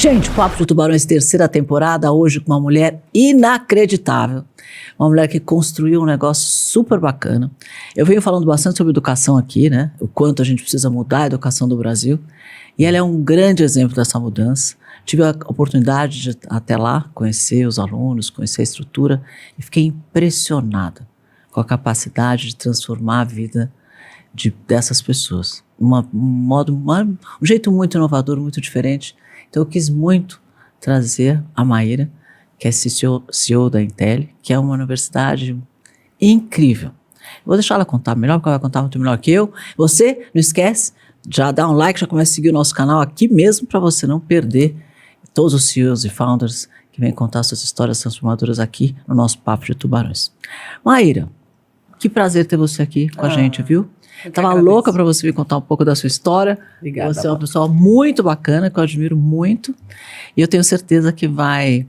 Gente, Papo de Tubarões, terceira temporada, hoje com uma mulher inacreditável. Uma mulher que construiu um negócio super bacana. Eu venho falando bastante sobre educação aqui, né? O quanto a gente precisa mudar a educação do Brasil. E ela é um grande exemplo dessa mudança. Tive a oportunidade de, até lá, conhecer os alunos, conhecer a estrutura. E fiquei impressionada com a capacidade de transformar a vida dessas pessoas. Um jeito muito inovador, muito diferente. Então eu quis muito trazer a Maíra, que é CEO da Intel, que é uma universidade incrível. Vou deixar ela contar melhor, porque ela vai contar muito melhor que eu. Você, não esquece, já dá um like, já começa a seguir o nosso canal aqui mesmo, para você não perder todos os CEOs e founders que vêm contar suas histórias transformadoras aqui no nosso Papo de Tubarões. Maíra, que prazer ter você aqui com a gente, viu? Tava louca para você me contar um pouco da sua história. Obrigada. Você é uma pessoa muito bacana, que eu admiro muito. E eu tenho certeza que vai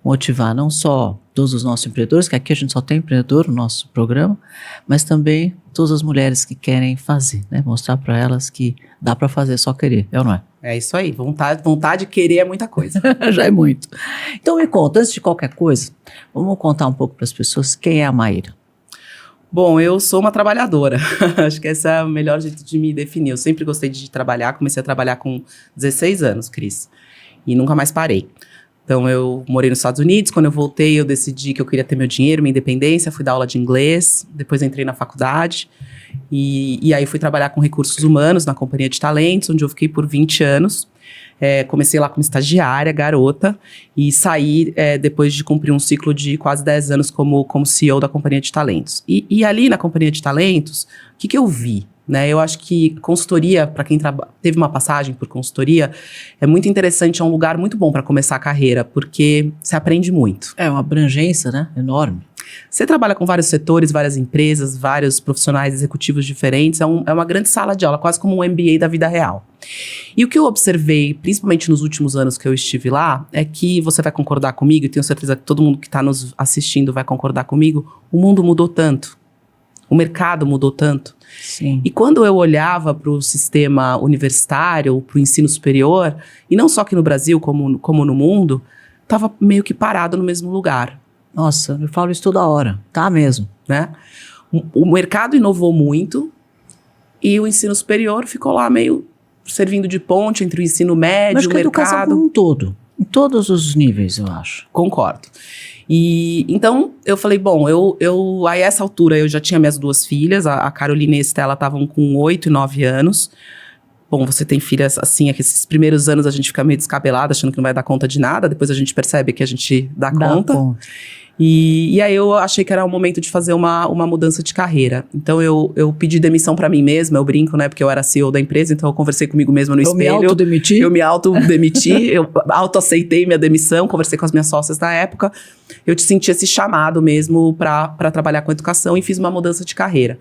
motivar não só todos os nossos empreendedores, que aqui a gente só tem empreendedor no nosso programa, mas também todas as mulheres que querem fazer, né? Mostrar para elas que dá para fazer, só querer, é ou não é? É isso aí, vontade de querer é muita coisa. Já é muito. Então me conta, antes de qualquer coisa, vamos contar um pouco para as pessoas quem é a Maíra. Bom, eu sou uma trabalhadora. Acho que esse é o melhor jeito de me definir. Eu sempre gostei de trabalhar. Comecei a trabalhar com 16 anos, Cris. E nunca mais parei. Então, eu morei nos Estados Unidos. Quando eu voltei, eu decidi que eu queria ter meu dinheiro, minha independência. Fui dar aula de inglês. Depois entrei na faculdade. E aí fui trabalhar com recursos humanos na companhia de talentos, onde eu fiquei por 20 anos. Comecei lá como estagiária, garota, e saí depois de cumprir um ciclo de quase 10 anos como CEO da companhia de talentos. E ali na companhia de talentos, o que eu vi? Né? Eu acho que consultoria, para quem teve uma passagem por consultoria, é muito interessante, é um lugar muito bom para começar a carreira, porque você aprende muito. É uma abrangência, né? Enorme. Você trabalha com vários setores, várias empresas, vários profissionais executivos diferentes, é uma grande sala de aula, quase como um MBA da vida real. E o que eu observei, principalmente nos últimos anos que eu estive lá, é que você vai concordar comigo, e tenho certeza que todo mundo que está nos assistindo vai concordar comigo, o mundo mudou tanto, o mercado mudou tanto. Sim. E quando eu olhava para o sistema universitário, para o ensino superior, e não só aqui no Brasil, como no mundo, estava meio que parado no mesmo lugar. Nossa, eu falo isso toda hora, tá mesmo. Né? O mercado inovou muito e o ensino superior ficou lá meio servindo de ponte entre o ensino médio e o mercado. Mas a educação como um todo, em todos os níveis, eu acho. Concordo. E então eu falei, bom, a essa altura eu já tinha minhas duas filhas, a Carolina e a Estela estavam com 8 e 9 anos. Bom, você tem filhas assim, é que esses primeiros anos a gente fica meio descabelado, achando que não vai dar conta de nada, depois a gente percebe que a gente dá conta. E aí eu achei que era o momento de fazer uma mudança de carreira. Então eu pedi demissão pra mim mesma, eu brinco, né? Porque eu era CEO da empresa, então eu conversei comigo mesma no espelho. Eu me autodemiti, eu autoaceitei minha demissão, conversei com as minhas sócias na época. Eu senti esse chamado mesmo pra trabalhar com educação e fiz uma mudança de carreira.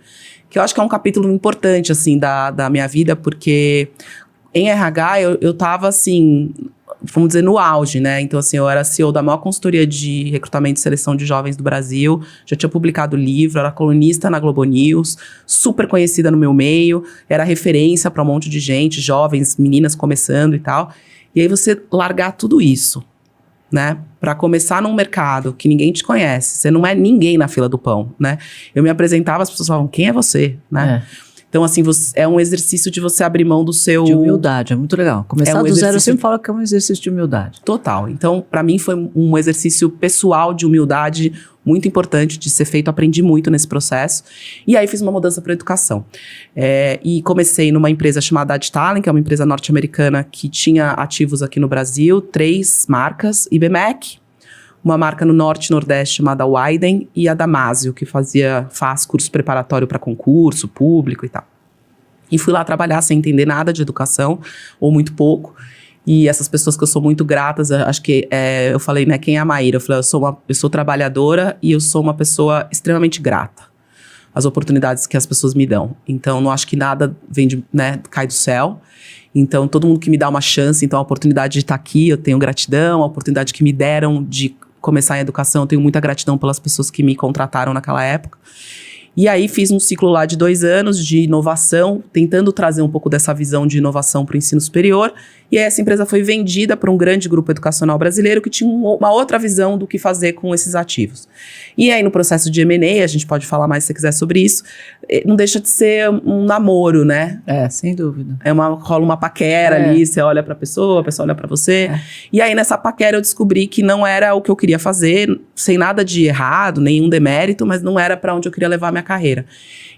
Que eu acho que é um capítulo importante, assim, da minha vida, porque em RH eu tava, assim, vamos dizer, no auge, né? Então, assim, eu era CEO da maior consultoria de recrutamento e seleção de jovens do Brasil, já tinha publicado livro, era colunista na Globo News, super conhecida no meu meio, era referência para um monte de gente, jovens, meninas começando e tal. E aí você largar tudo isso, né? Para começar num mercado que ninguém te conhece, você não é ninguém na fila do pão, né? Eu me apresentava, as pessoas falavam, quem é você, né? Então, assim, é um exercício de você abrir mão do seu... De humildade, é muito legal. Começar do zero, eu sempre falo que é um exercício de humildade. Total. Então, para mim, foi um exercício pessoal de humildade muito importante de ser feito. Aprendi muito nesse processo. E aí, fiz uma mudança para educação. E comecei numa empresa chamada Adtalent, que é uma empresa norte-americana que tinha ativos aqui no Brasil, 3 marcas, IBMEC, uma marca no Norte e Nordeste chamada Widen e a Damásio, que faz curso preparatório para concurso público e tal. E fui lá trabalhar sem entender nada de educação, ou muito pouco. E essas pessoas que eu sou muito gratas, acho que eu falei, né, quem é a Maíra? Eu falei, eu sou trabalhadora e eu sou uma pessoa extremamente grata às oportunidades que as pessoas me dão. Então, não acho que nada cai do céu. Então, todo mundo que me dá uma chance, então a oportunidade de estar aqui, eu tenho gratidão, a oportunidade que me deram de começar em educação, eu tenho muita gratidão pelas pessoas que me contrataram naquela época. E aí fiz um ciclo lá de 2 anos de inovação, tentando trazer um pouco dessa visão de inovação para o ensino superior. E aí essa empresa foi vendida para um grande grupo educacional brasileiro que tinha uma outra visão do que fazer com esses ativos. E aí no processo de M&A, a gente pode falar mais se você quiser sobre isso, não deixa de ser um namoro, né? Sem dúvida. Rola uma paquera ali, você olha para a pessoa olha para você. E aí nessa paquera eu descobri que não era o que eu queria fazer, sem nada de errado, nenhum demérito, mas não era para onde eu queria levar a minha carreira.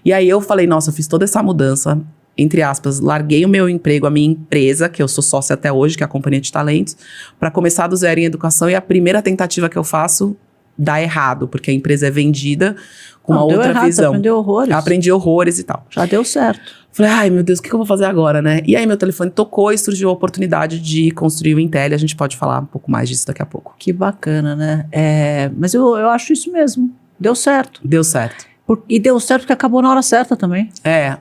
E aí eu falei, nossa, eu fiz toda essa mudança, entre aspas, larguei o meu emprego, a minha empresa, que eu sou sócia até hoje, que é a Companhia de Talentos, para começar do zero em educação, e a primeira tentativa que eu faço dá errado, porque a empresa é vendida com uma outra visão. Você aprendeu horrores. Aprendi horrores e tal. Já deu certo. Falei, ai meu Deus, o que eu vou fazer agora, né? E aí meu telefone tocou e surgiu a oportunidade de construir o Intelli. A gente pode falar um pouco mais disso daqui a pouco. Que bacana, né? Mas eu acho isso mesmo. Deu certo. Deu certo. E deu certo porque acabou na hora certa também.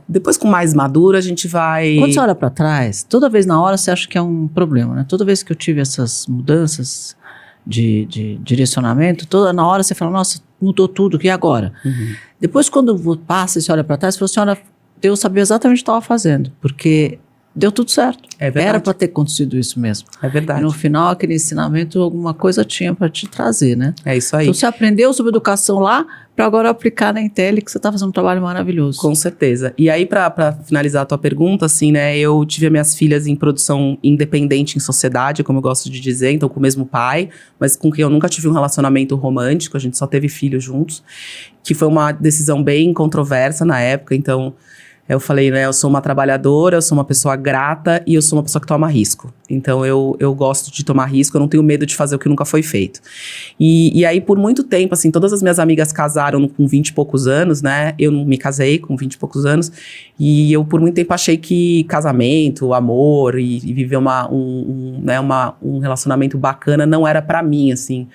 Depois com mais madura a gente vai... Quando você olha pra trás, toda vez na hora você acha que é um problema, né? Toda vez que eu tive essas mudanças de direcionamento, na hora você fala, nossa, mudou tudo, e agora? Depois quando passa e você olha pra trás, você fala assim, olha, Deus sabia exatamente o que estava fazendo, porque deu tudo certo. É verdade. Era para ter acontecido isso mesmo. É verdade. E no final, aquele ensinamento, alguma coisa tinha para te trazer, né? É isso aí. Então você aprendeu sobre educação lá, para agora aplicar na Intelli, que você está fazendo um trabalho maravilhoso. Com certeza. E aí, para finalizar a tua pergunta, assim, né, eu tive as minhas filhas em produção independente em sociedade, como eu gosto de dizer, então com o mesmo pai, mas com quem eu nunca tive um relacionamento romântico, a gente só teve filhos juntos, que foi uma decisão bem controversa na época, então... Eu falei, né, eu sou uma trabalhadora, eu sou uma pessoa grata e eu sou uma pessoa que toma risco. Então, eu gosto de tomar risco, eu não tenho medo de fazer o que nunca foi feito. E aí, por muito tempo, assim, todas as minhas amigas casaram com 20 e poucos anos, né? Eu não me casei com 20 e poucos anos. E eu, por muito tempo, achei que casamento, amor e viver um relacionamento bacana não era pra mim, assim.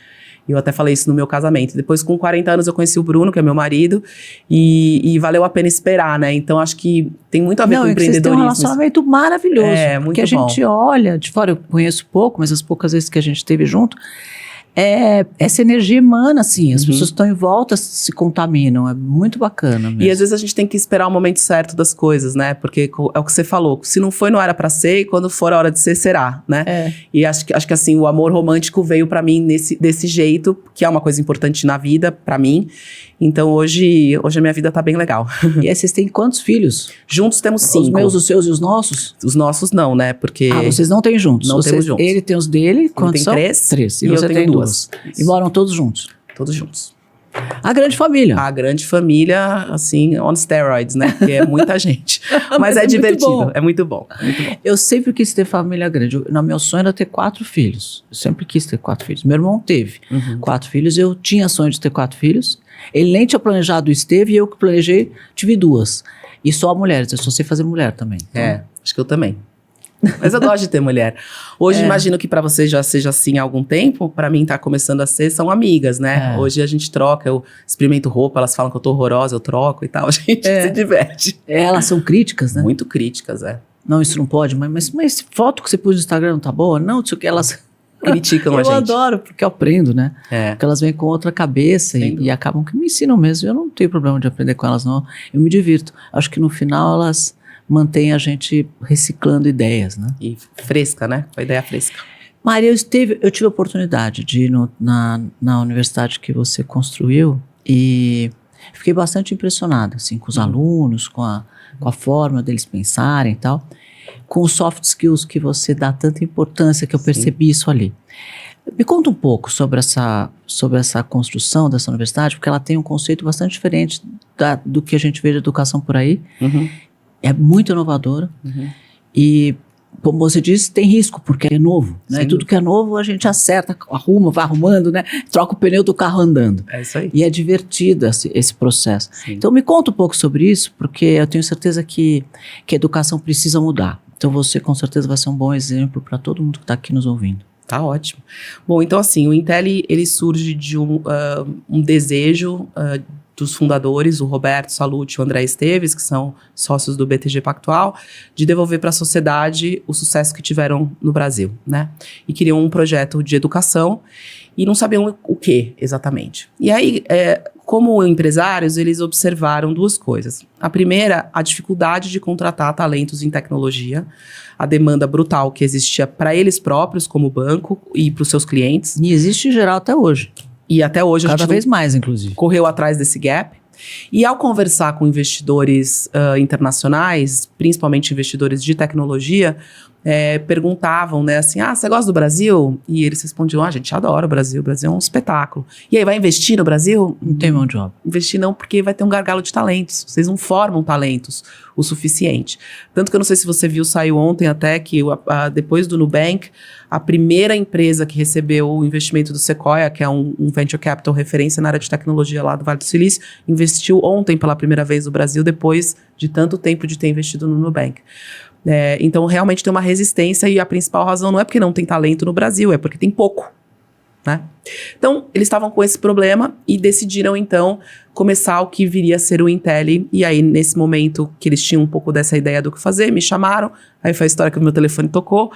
Eu até falei isso no meu casamento. Depois, com 40 anos, eu conheci o Bruno, que é meu marido, e valeu a pena esperar, né? Então, acho que tem muito a ver com empreendedorismo. Vocês têm um relacionamento maravilhoso. Muito porque a gente olha, de fora eu conheço pouco, mas as poucas vezes que a gente esteve junto, essa energia emana, assim, as pessoas que estão em volta se contaminam, é muito bacana mesmo. E às vezes a gente tem que esperar o momento certo das coisas, né? Porque é o que você falou, se não foi, não era pra ser, e quando for a hora de ser, será, né? E acho que assim, o amor romântico veio pra mim desse jeito, que é uma coisa importante na vida, pra mim. Então hoje a minha vida tá bem legal. E aí vocês têm quantos filhos? Juntos temos 5. Os meus, os seus e os nossos? Os nossos não, né? Porque... vocês não têm juntos? Não temos juntos. Ele tem os dele, quantos são? 3. 3. E você tem 2. E moram todos juntos? Todos juntos. A grande família. A grande família, assim, on steroids, né? Porque é muita gente. Mas é divertido, é muito bom. Eu sempre quis ter família grande. Meu sonho era ter 4 filhos. Eu sempre quis ter 4 filhos. Meu irmão teve 4 filhos. Eu tinha sonho de ter 4 filhos. Ele nem tinha planejado isso, teve, e eu que planejei, tive 2. E só mulheres, eu só sei fazer mulher também. Então... acho que eu também. Mas eu gosto de ter mulher. Hoje, imagino que pra você já seja assim há algum tempo. Pra mim, tá começando a ser, são amigas, né? Hoje a gente troca, eu experimento roupa, elas falam que eu tô horrorosa, eu troco e tal. A gente se diverte. Elas são críticas, né? Muito críticas, Não, isso não pode, mas foto que você pôs no Instagram não tá boa? Não, não sei o que, elas... criticam a gente. Eu adoro, porque eu aprendo, né? Porque elas vêm com outra cabeça e acabam que me ensinam mesmo. Eu não tenho problema de aprender com elas, não. Eu me divirto. Acho que no final elas mantêm a gente reciclando ideias, né? E fresca, né? Com a ideia fresca. Maria, eu tive a oportunidade de ir na universidade que você construiu e fiquei bastante impressionada, assim, com os alunos, com a forma deles pensarem e tal. Com os soft skills que você dá tanta importância, que eu percebi isso ali. Me conta um pouco sobre essa construção dessa universidade, porque ela tem um conceito bastante diferente do que a gente vê de educação por aí. É muito inovadora. E, como você disse, tem risco, porque é novo. Né? Tudo que é novo, a gente acerta, arruma, vai arrumando, né? Troca o pneu do carro andando. É isso aí. E é divertido esse processo. Então, me conta um pouco sobre isso, porque eu tenho certeza que a educação precisa mudar. Então você com certeza vai ser um bom exemplo para todo mundo que está aqui nos ouvindo. Tá ótimo. Bom, então assim, o Intelli, ele surge de um desejo dos fundadores, o Roberto Salute e o André Esteves, que são sócios do BTG Pactual, de devolver para a sociedade o sucesso que tiveram no Brasil, né? E queriam um projeto de educação e não sabiam o que exatamente. E aí, como empresários, eles observaram duas coisas. A primeira, a dificuldade de contratar talentos em tecnologia, a demanda brutal que existia para eles próprios, como banco, e para os seus clientes. E existe em geral até hoje. E até hoje cada vez mais, inclusive. Correu atrás desse gap. E ao conversar com investidores internacionais, principalmente investidores de tecnologia, perguntavam, né, assim, você gosta do Brasil? E eles respondiam, a gente adora o Brasil é um espetáculo. E aí, vai investir no Brasil? Não tem mão de obra. Investir não, porque vai ter um gargalo de talentos. Vocês não formam talentos o suficiente. Tanto que eu não sei se você viu, saiu ontem até que depois do Nubank, a primeira empresa que recebeu o investimento do Sequoia, que é um venture capital referência na área de tecnologia lá do Vale do Silício, investiu ontem pela primeira vez no Brasil, depois de tanto tempo de ter investido no Nubank. Então, realmente tem uma resistência e a principal razão não é porque não tem talento no Brasil, é porque tem pouco, né? Então, eles estavam com esse problema e decidiram, então, começar o que viria a ser o Intelli. E aí, nesse momento que eles tinham um pouco dessa ideia do que fazer, me chamaram. Aí foi a história que o meu telefone tocou.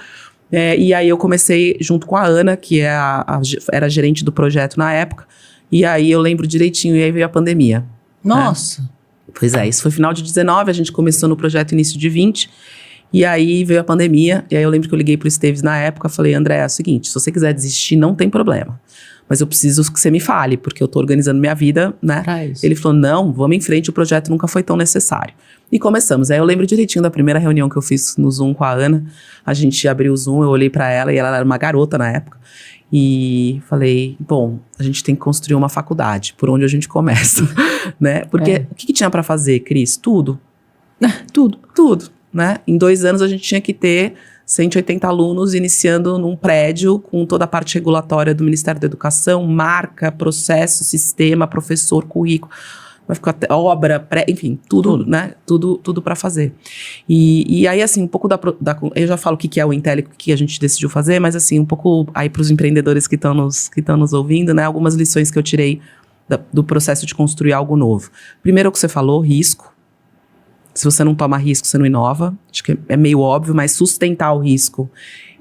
E aí, eu comecei junto com a Ana, que era gerente do projeto na época. E aí, eu lembro direitinho, e aí veio a pandemia. Nossa! Pois isso foi final de 19, a gente começou no projeto início de 20. E aí veio a pandemia, e aí eu lembro que eu liguei pro Esteves na época, falei, André, é o seguinte, se você quiser desistir, não tem problema. Mas eu preciso que você me fale, porque eu tô organizando minha vida, né? Ele falou, não, vamos em frente, o projeto nunca foi tão necessário. E começamos. Aí eu lembro direitinho da primeira reunião que eu fiz no Zoom com a Ana. A gente abriu o Zoom, eu olhei pra ela, e ela era uma garota na época. E falei, bom, a gente tem que construir uma faculdade, por onde a gente começa, né? Porque o que tinha pra fazer, Cris? Tudo. Tudo. Né? Em 2 anos a gente tinha que ter 180 alunos iniciando num prédio com toda a parte regulatória do Ministério da Educação, marca, processo, sistema, professor, currículo, vai ficar obra, enfim, tudo, né? Tudo para fazer. E aí, assim, um pouco eu já falo o que é o Intelli, o que a gente decidiu fazer, mas assim, um pouco aí para os empreendedores que estão nos ouvindo, né? Algumas lições que eu tirei do processo de construir algo novo. Primeiro, o que você falou, risco. Se você não toma risco, você não inova. Acho que é meio óbvio, mas sustentar o risco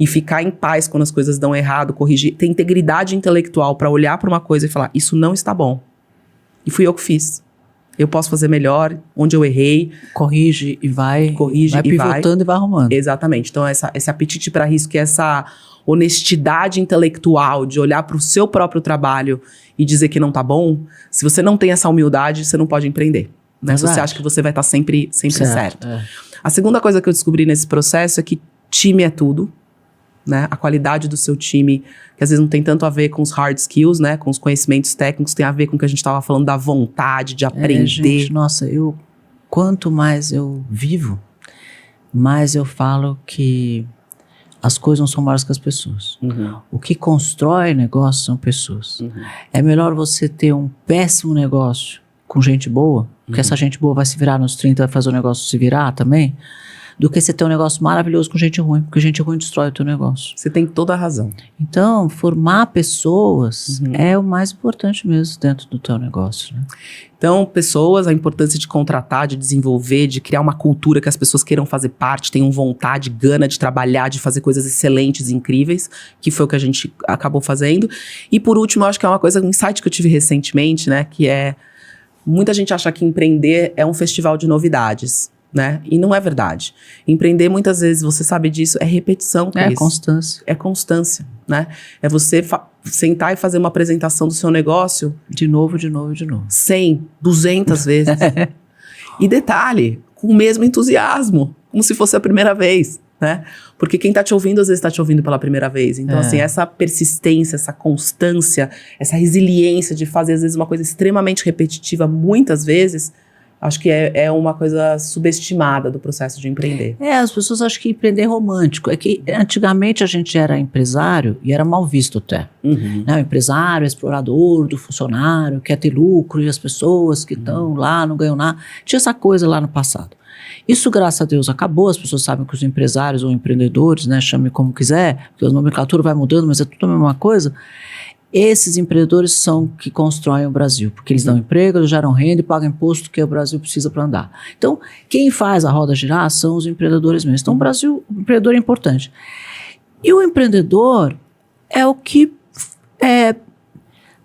e ficar em paz quando as coisas dão errado, corrigir, ter integridade intelectual para olhar para uma coisa e falar, isso não está bom. E fui eu que fiz. Eu posso fazer melhor, onde eu errei. Corrige e vai pivotando e vai arrumando. Exatamente. Então, esse apetite para risco e essa honestidade intelectual de olhar para o seu próprio trabalho e dizer que não está bom, se você não tem essa humildade, você não pode empreender. Né? Se você acha que você vai estar sempre certo. A segunda coisa que eu descobri nesse processo é que time é tudo, né? A qualidade do seu time, que às vezes não tem tanto a ver com os hard skills, né? Com os conhecimentos técnicos, tem a ver com o que a gente estava falando da vontade de aprender. Gente, nossa, quanto mais eu vivo, mais eu falo que as coisas não são maiores que as pessoas. O que constrói negócio são pessoas. É melhor você ter um péssimo negócio com gente boa, porque essa gente boa vai se virar nos 30, vai fazer o negócio se virar também, do que você ter um negócio maravilhoso com gente ruim, porque gente ruim destrói o teu negócio. Você tem toda a razão. Então, formar pessoas é o mais importante mesmo dentro do teu negócio, né? Então, pessoas, a importância de contratar, de desenvolver, de criar uma cultura que as pessoas queiram fazer parte, tenham vontade, gana de trabalhar, de fazer coisas excelentes, incríveis, que foi o que a gente acabou fazendo. E por último, eu acho que é uma coisa, um insight que eu tive recentemente, né, que é muita gente acha que empreender é um festival de novidades, né? E não é verdade. Empreender, muitas vezes, você sabe disso, é repetição. É constância. É constância, né? É você sentar e fazer uma apresentação do seu negócio. De novo. 100, 200 vezes. E detalhe, com o mesmo entusiasmo, como se fosse a primeira vez, né? Porque quem tá te ouvindo, às vezes tá te ouvindo pela primeira vez. Então, assim, essa persistência, essa constância, essa resiliência de fazer, às vezes, uma coisa extremamente repetitiva, muitas vezes, acho que é uma coisa subestimada do processo de empreender. As pessoas acham que empreender é romântico. É que antigamente a gente era empresário e era mal visto até. Né? O empresário, explorador do funcionário, quer ter lucro, e as pessoas que estão lá não ganham nada. Tinha essa coisa lá no passado. Isso, graças a Deus, acabou. As pessoas sabem que os empresários ou empreendedores, né, chame como quiser, porque a nomenclatura vai mudando, mas é tudo a mesma coisa. Esses empreendedores são que constroem o Brasil, porque eles dão emprego, eles geram renda e pagam imposto que o Brasil precisa para andar. Então, quem faz a roda girar são os empreendedores mesmo. Então, o empreendedor é importante. E o empreendedor é o que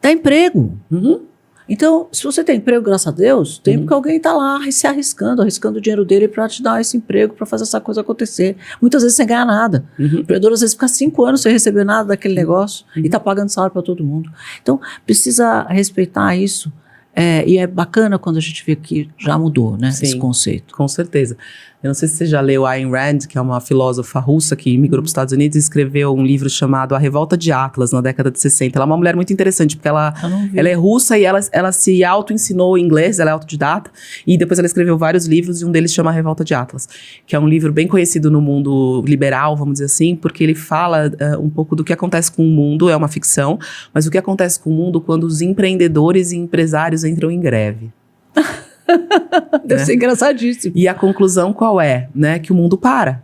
dá emprego. Então, se você tem emprego, graças a Deus, tem porque alguém está lá se arriscando o dinheiro dele para te dar esse emprego, para fazer essa coisa acontecer. Muitas vezes sem ganhar nada. O empreendedor, às vezes, fica 5 anos sem receber nada daquele negócio e está pagando salário para todo mundo. Então, precisa respeitar isso. E é bacana quando a gente vê que já mudou, né? Sim, esse conceito. Com certeza. Eu não sei se você já leu Ayn Rand, que é uma filósofa russa que migrou para os Estados Unidos e escreveu um livro chamado A Revolta de Atlas, na década de 60. Ela é uma mulher muito interessante, porque ela é russa e ela se auto-ensinou inglês, ela é autodidata, e depois ela escreveu vários livros, e um deles chama A Revolta de Atlas, que é um livro bem conhecido no mundo liberal, vamos dizer assim, porque ele fala um pouco do que acontece com o mundo, é uma ficção, mas o que acontece com o mundo quando os empreendedores e empresários entram em greve. Deve ser engraçadíssimo. E a conclusão qual é? Né? Que o mundo para.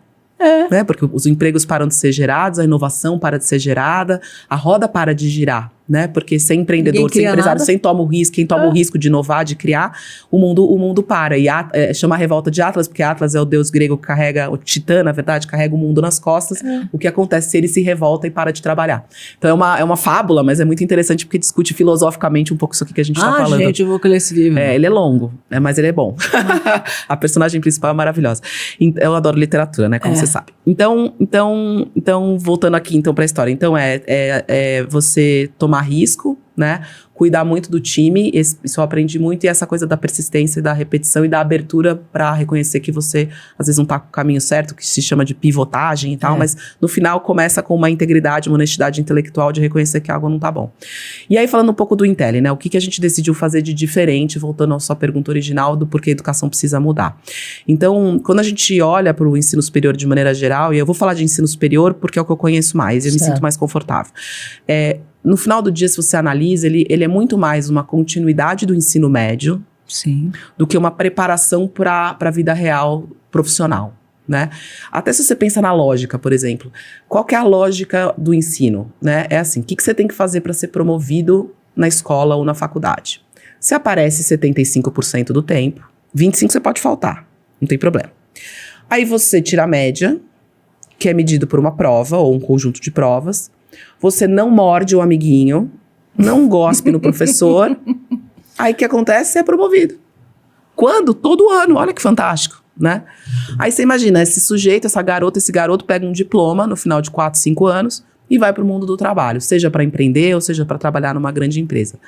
Né? Porque os empregos param de ser gerados, a inovação para de ser gerada, a roda para de girar. Né? Porque sem empreendedor, sem empresário, quem toma o risco de inovar, de criar, o mundo para. E chama a Revolta de Atlas, porque Atlas é o deus grego que carrega, o titã, na verdade, carrega o mundo nas costas. O que acontece se ele se revolta e para de trabalhar. Então é uma fábula, mas é muito interessante porque discute filosoficamente um pouco isso aqui que a gente está falando. Gente, eu vou ler esse livro. Ele é longo, mas ele é bom. A personagem principal é maravilhosa. Eu adoro literatura, né? Como você sabe. Então, voltando aqui então para a história. Então, você tomar risco, né? Cuidar muito do time, isso eu aprendi muito, e essa coisa da persistência, da repetição e da abertura para reconhecer que você, às vezes, não tá com o caminho certo, que se chama de pivotagem e tal, mas no final começa com uma integridade, uma honestidade intelectual de reconhecer que algo não tá bom. E aí, falando um pouco do Intelli, né? O que a gente decidiu fazer de diferente, voltando à sua pergunta original, do porquê a educação precisa mudar. Então, quando a gente olha para o ensino superior de maneira geral, e eu vou falar de ensino superior porque é o que eu conheço mais, eu me sinto mais confortável. No final do dia, se você analisa, ele é muito mais uma continuidade do ensino médio do que uma preparação para a vida real profissional, né? Até se você pensa na lógica, por exemplo. Qual que é a lógica do ensino? Né? É assim, o que você tem que fazer para ser promovido na escola ou na faculdade? Você aparece 75% do tempo, 25% você pode faltar, não tem problema. Aí você tira a média, que é medido por uma prova ou um conjunto de provas. Você não morde o amiguinho, não gospe no professor. Aí o que acontece? Você é promovido. Quando? Todo ano. Olha que fantástico, né? Aí você imagina, esse sujeito, essa garota, esse garoto pega um diploma no final de 4, 5 anos e vai para o mundo do trabalho, seja para empreender ou seja para trabalhar numa grande empresa.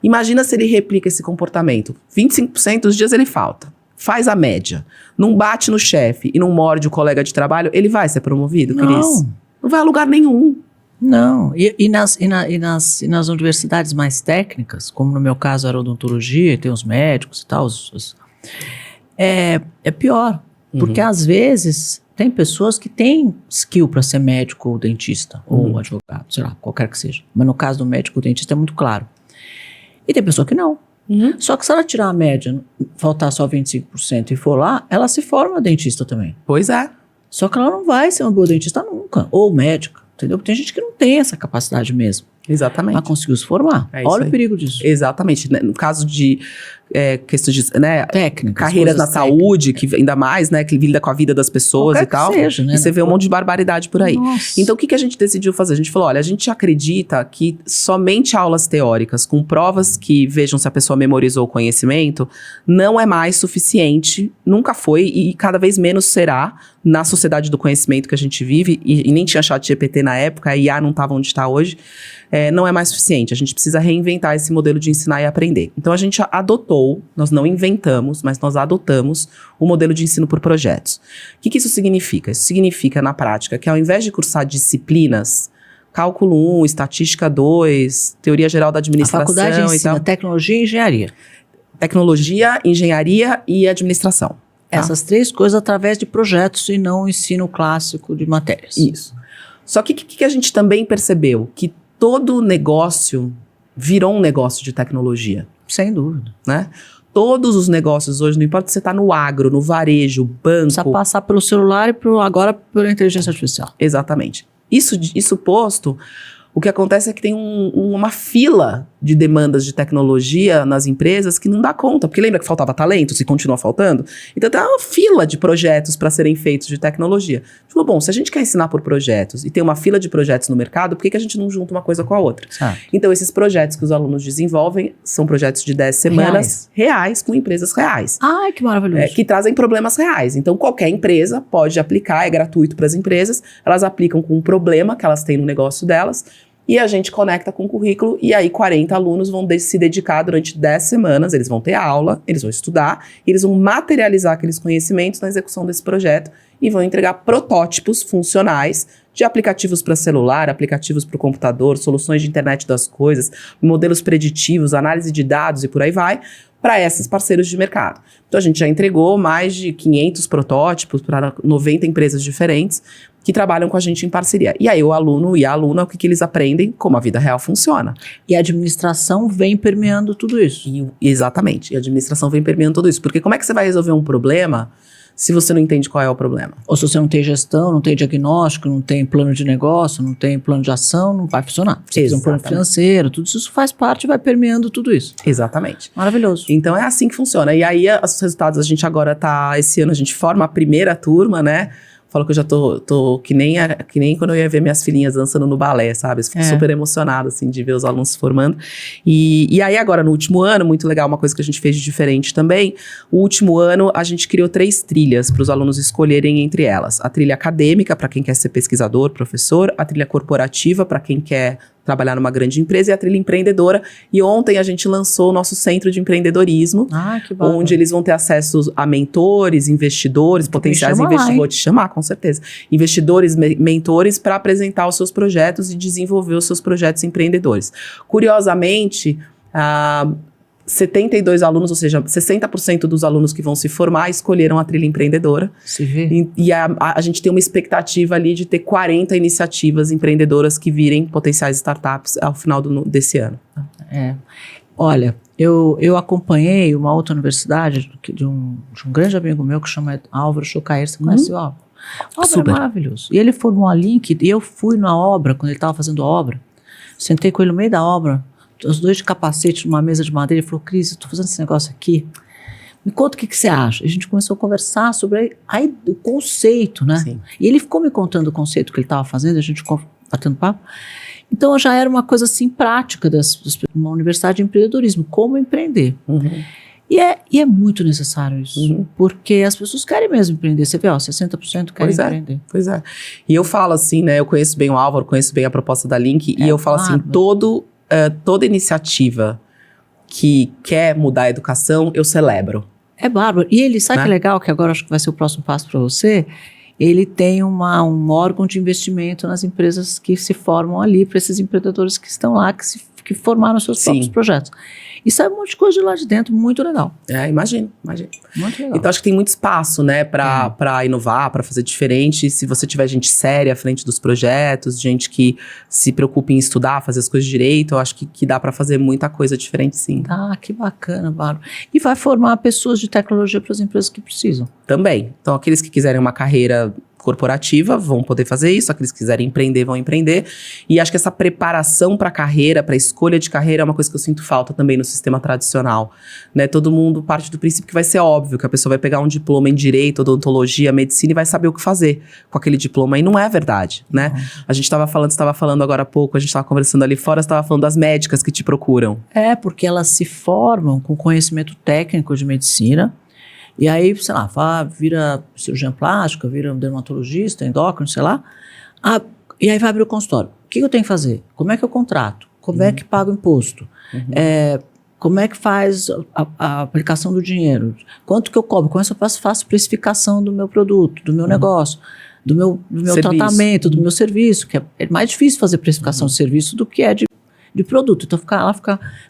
Imagina se ele replica esse comportamento. 25% dos dias ele falta. Faz a média. Não bate no chefe e não morde o colega de trabalho, ele vai ser promovido, Cris? Não vai a lugar nenhum. Não, e nas universidades mais técnicas, como no meu caso era odontologia, tem os médicos e tal, é pior, porque às vezes tem pessoas que têm skill para ser médico ou dentista, ou advogado, sei lá, qualquer que seja, mas no caso do médico ou dentista é muito claro, e tem pessoa que não. Só que se ela tirar a média, faltar só 25% e for lá, ela se forma dentista também. Pois é. Só que ela não vai ser uma boa dentista nunca, ou médica. Entendeu? Porque tem gente que não tem essa capacidade mesmo. Exatamente. Mas conseguiu se formar. Olha o perigo disso. Exatamente. No caso de questões de técnicas, carreiras na saúde, que ainda mais, né, que lida com a vida das pessoas e tal. Seja, né? E você vê um monte de barbaridade por aí. Nossa. Então, o que a gente decidiu fazer? A gente falou, olha, a gente acredita que somente aulas teóricas, com provas que vejam se a pessoa memorizou o conhecimento, não é mais suficiente, nunca foi e cada vez menos será na sociedade do conhecimento que a gente vive, e nem tinha chat GPT na época, a IA não estava onde está hoje, não é mais suficiente. A gente precisa reinventar esse modelo de ensinar e aprender. Então, a gente adotou, nós não inventamos, mas nós adotamos o modelo de ensino por projetos. O que isso significa? Isso significa, na prática, que ao invés de cursar disciplinas, cálculo 1, estatística 2, teoria geral da administração a faculdade ensina e tal, tecnologia e engenharia. Tecnologia, engenharia e administração. Tá? Essas 3 coisas através de projetos e não ensino clássico de matérias. Isso. Só que o que a gente também percebeu? Que todo negócio virou um negócio de tecnologia. Sem dúvida. Né? Todos os negócios hoje, não importa se você está no agro, no varejo, banco... Precisa passar pelo celular e agora pela inteligência artificial. Exatamente. Isso posto, o que acontece é que tem uma fila de demandas de tecnologia nas empresas que não dá conta. Porque lembra que faltava talento, se continua faltando? Então tem uma fila de projetos para serem feitos de tecnologia. A gente falou, bom, se a gente quer ensinar por projetos e tem uma fila de projetos no mercado, por que a gente não junta uma coisa com a outra? Certo. Então esses projetos que os alunos desenvolvem são projetos de 10 semanas reais com empresas reais. Ai, que maravilhoso. Que trazem problemas reais. Então qualquer empresa pode aplicar, é gratuito para as empresas, elas aplicam com um problema que elas têm no negócio delas, e a gente conecta com o currículo, e aí 40 alunos vão se dedicar durante 10 semanas, eles vão ter aula, eles vão estudar, eles vão materializar aqueles conhecimentos na execução desse projeto e vão entregar protótipos funcionais de aplicativos para celular, aplicativos para o computador, soluções de internet das coisas, modelos preditivos, análise de dados e por aí vai, para esses parceiros de mercado. Então a gente já entregou mais de 500 protótipos para 90 empresas diferentes que trabalham com a gente em parceria. E aí o aluno e a aluna, o que eles aprendem? Como a vida real funciona. E a administração vem permeando tudo isso. Exatamente. E a administração vem permeando tudo isso. Porque como é que você vai resolver um problema se você não entende qual é o problema? Ou se você não tem gestão, não tem diagnóstico, não tem plano de negócio, não tem plano de ação, não vai funcionar. Você precisa de um plano financeiro, tudo isso faz parte e vai permeando tudo isso. Exatamente. Maravilhoso. Então é assim que funciona. E aí os resultados, a gente agora esse ano a gente forma a primeira turma, né? Falo que eu já tô que nem quando eu ia ver minhas filhinhas dançando no balé, sabe? Eu fico super emocionada, assim, de ver os alunos se formando. E aí agora, no último ano, muito legal, uma coisa que a gente fez de diferente também, o último ano a gente criou 3 trilhas para os alunos escolherem entre elas. A trilha acadêmica, para quem quer ser pesquisador, professor, a trilha corporativa, para quem quer trabalhar numa grande empresa, e a trilha empreendedora. E ontem a gente lançou o nosso centro de empreendedorismo, que bom. Onde eles vão ter acesso a mentores, investidores, potenciais investidores. Vou te chamar, com certeza. Investidores, mentores, para apresentar os seus projetos e desenvolver os seus projetos empreendedores. Curiosamente, 72 alunos, ou seja, 60% dos alunos que vão se formar escolheram a trilha empreendedora. Se vê. E a gente tem uma expectativa ali de ter 40 iniciativas empreendedoras que virem potenciais startups ao final desse ano. Olha, eu acompanhei uma outra universidade de um grande amigo meu que chama Álvaro Chocair. Você conhece o Álvaro? O Álvaro é maravilhoso. E ele formou a Link, e eu fui na obra, quando ele estava fazendo a obra, sentei com ele no meio da obra, os dois de capacete numa mesa de madeira. Ele falou, Cris, eu tô fazendo esse negócio aqui, me conta o que você acha. A gente começou a conversar sobre o conceito, né? Sim. E ele ficou me contando o conceito que ele estava fazendo, a gente batendo papo. Então já era uma coisa assim prática uma universidade de empreendedorismo, como empreender. E é muito necessário isso, porque as pessoas querem mesmo empreender. Você vê, 60% querem empreender. Pois é. E eu falo assim, né, eu conheço bem o Álvaro, conheço bem a proposta da Link, e eu falo assim, toda iniciativa que quer mudar a educação, eu celebro. É bárbaro. E ele, sabe que legal, que agora acho que vai ser o próximo passo para você? Ele tem um órgão de investimento nas empresas que se formam ali, para esses empreendedores que estão lá, que formaram seus próprios projetos. E sai um monte de coisa de lá de dentro, muito legal. Imagino. Muito legal. Então acho que tem muito espaço, né, para inovar, para fazer diferente. Se você tiver gente séria à frente dos projetos, gente que se preocupa em estudar, fazer as coisas direito, eu acho que dá para fazer muita coisa diferente, sim. Que bacana, Bárbara. E vai formar pessoas de tecnologia para as empresas que precisam. Também. Então aqueles que quiserem uma carreira corporativa vão poder fazer isso, aqueles que quiserem empreender vão empreender, e acho que essa preparação para a carreira, para a escolha de carreira é uma coisa que eu sinto falta também no sistema tradicional, né? Todo mundo parte do princípio que vai ser óbvio, que a pessoa vai pegar um diploma em direito, odontologia, medicina e vai saber o que fazer com aquele diploma, e não é verdade, né? A gente estava falando agora há pouco, a gente estava conversando ali fora, você estava falando das médicas que te procuram. Porque elas se formam com conhecimento técnico de medicina. E aí, sei lá, vira cirurgiã plástica, vira um dermatologista, endócrino, sei lá. E aí vai abrir o consultório. O que eu tenho que fazer? Como é que eu contrato? Como é que pago o imposto? Como é que faz a aplicação do dinheiro? Quanto que eu cobro? Como é que eu faço precificação do meu produto, do meu negócio, do meu tratamento, do meu serviço? Que é mais difícil fazer precificação de serviço do que é de produto. Então,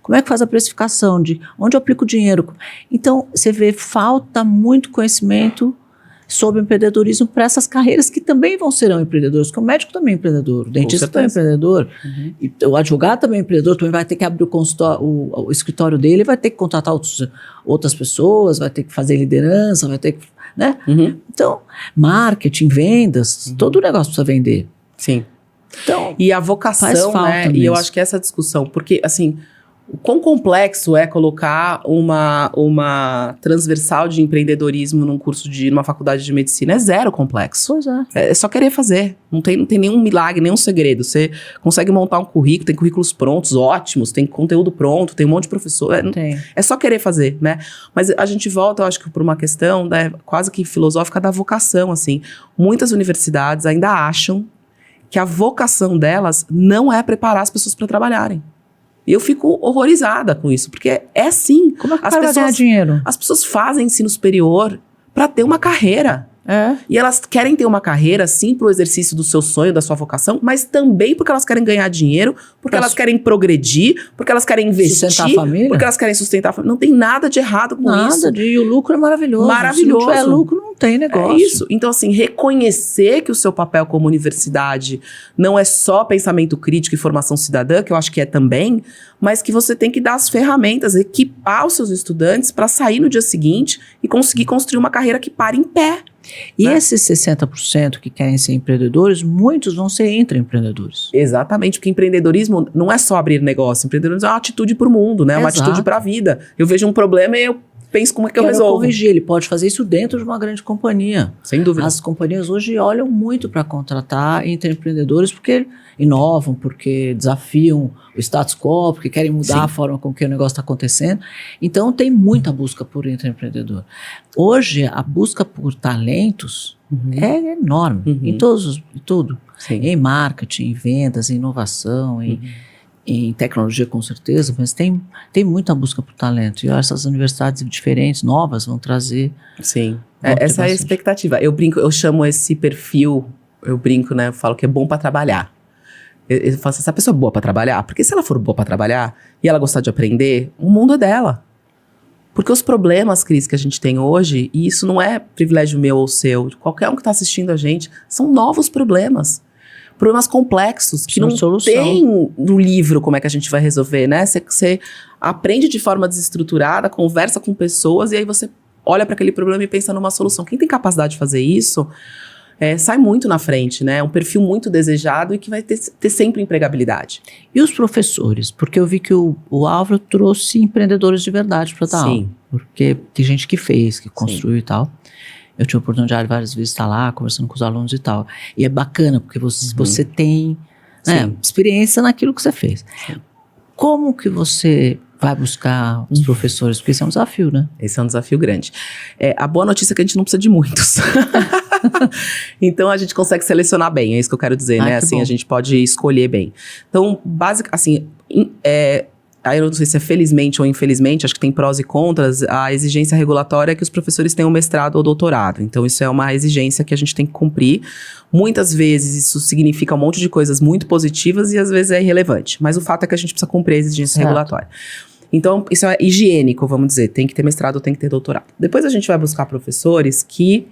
como é que faz a precificação, de onde eu aplico o dinheiro? Então, você vê, falta muito conhecimento sobre empreendedorismo para essas carreiras que também serão empreendedores, porque o médico também é empreendedor, o dentista também é empreendedor, e o advogado também é empreendedor, também vai ter que abrir o escritório dele, vai ter que contratar outras pessoas, vai ter que fazer liderança, vai ter que, né? Então, marketing, vendas, todo o negócio precisa vender. Sim. Então, e a vocação, né? Mesmo. E eu acho que essa discussão, porque assim, O quão complexo é colocar uma transversal de empreendedorismo numa faculdade de medicina? É zero complexo. Pois é. É só querer fazer. Não tem nenhum milagre, nenhum segredo. Você consegue montar um currículo, tem currículos prontos, ótimos, tem conteúdo pronto, tem um monte de professor. É só querer fazer, né? Mas a gente volta, eu acho que por uma questão, né, quase que filosófica da vocação, assim. Muitas universidades ainda acham que a vocação delas não é preparar as pessoas para trabalharem. E eu fico horrorizada com isso, porque é assim. Como é que vai ganhar dinheiro? As pessoas fazem ensino superior para ter uma carreira. E elas querem ter uma carreira, sim, pro exercício do seu sonho, da sua vocação, mas também porque elas querem ganhar dinheiro, porque elas querem progredir, porque elas querem investir, sustentar a família. Porque elas querem sustentar a família. Não tem nada de errado com isso. E o lucro é maravilhoso. Maravilhoso. Se não tiver lucro, não tem negócio. É isso. Então, assim, reconhecer que o seu papel como universidade não é só pensamento crítico e formação cidadã, que eu acho que é também, mas que você tem que dar as ferramentas, equipar os seus estudantes para sair no dia seguinte e conseguir construir uma carreira que pare em pé. E esses 60% que querem ser empreendedores, muitos vão ser intraempreendedores. Exatamente, porque empreendedorismo não é só abrir negócio, empreendedorismo é uma atitude para o mundo, né? É uma atitude para a vida. Eu vejo um problema e eu penso como é que eu resolvo. Corrigir, ele pode fazer isso dentro de uma grande companhia. Sem dúvida. As companhias hoje olham muito para contratar intraempreendedores porque inovam, porque desafiam o status quo, porque querem mudar a forma com que o negócio está acontecendo. Então, tem muita busca por intraempreendedor. Hoje, a busca por talentos é enorme, em tudo. Sim. Em marketing, em vendas, em inovação, em tecnologia, com certeza, mas tem muita busca por talento. E essas universidades diferentes, novas, vão trazer... Sim, essa é a expectativa. Eu chamo esse perfil, né? Eu falo que é bom para trabalhar. Eu falo assim, essa pessoa é boa para trabalhar? Porque se ela for boa para trabalhar e ela gostar de aprender, o mundo é dela. Porque os problemas, Cris, que a gente tem hoje, e isso não é privilégio meu ou seu, de qualquer um que está assistindo a gente, são novos problemas. Problemas complexos, que não tem no livro como é que a gente vai resolver, né? Você aprende de forma desestruturada, conversa com pessoas, e aí você olha para aquele problema e pensa numa solução. Quem tem capacidade de fazer isso, sai muito na frente, né? É um perfil muito desejado e que vai ter sempre empregabilidade. E os professores? Porque eu vi que o Álvaro trouxe empreendedores de verdade para dar aula. Porque tem gente que fez, que construiu e tal. Eu tive a oportunidade várias vezes de estar lá, conversando com os alunos e tal. E é bacana, porque você tem experiência naquilo que você fez. Sim. Como que você vai buscar os professores? Porque esse é um desafio, né? Esse é um desafio grande. A boa notícia é que a gente não precisa de muitos. Então, a gente consegue selecionar bem, é isso que eu quero dizer, né? Assim, a gente pode escolher bem. Então, basicamente, assim, aí eu não sei se é felizmente ou infelizmente, acho que tem prós e contras, a exigência regulatória é que os professores tenham mestrado ou doutorado. Então, isso é uma exigência que a gente tem que cumprir. Muitas vezes, isso significa um monte de coisas muito positivas e às vezes é irrelevante. Mas o fato é que a gente precisa cumprir a exigência regulatória. Então, isso é higiênico, vamos dizer. Tem que ter mestrado ou tem que ter doutorado. Depois a gente vai buscar professores que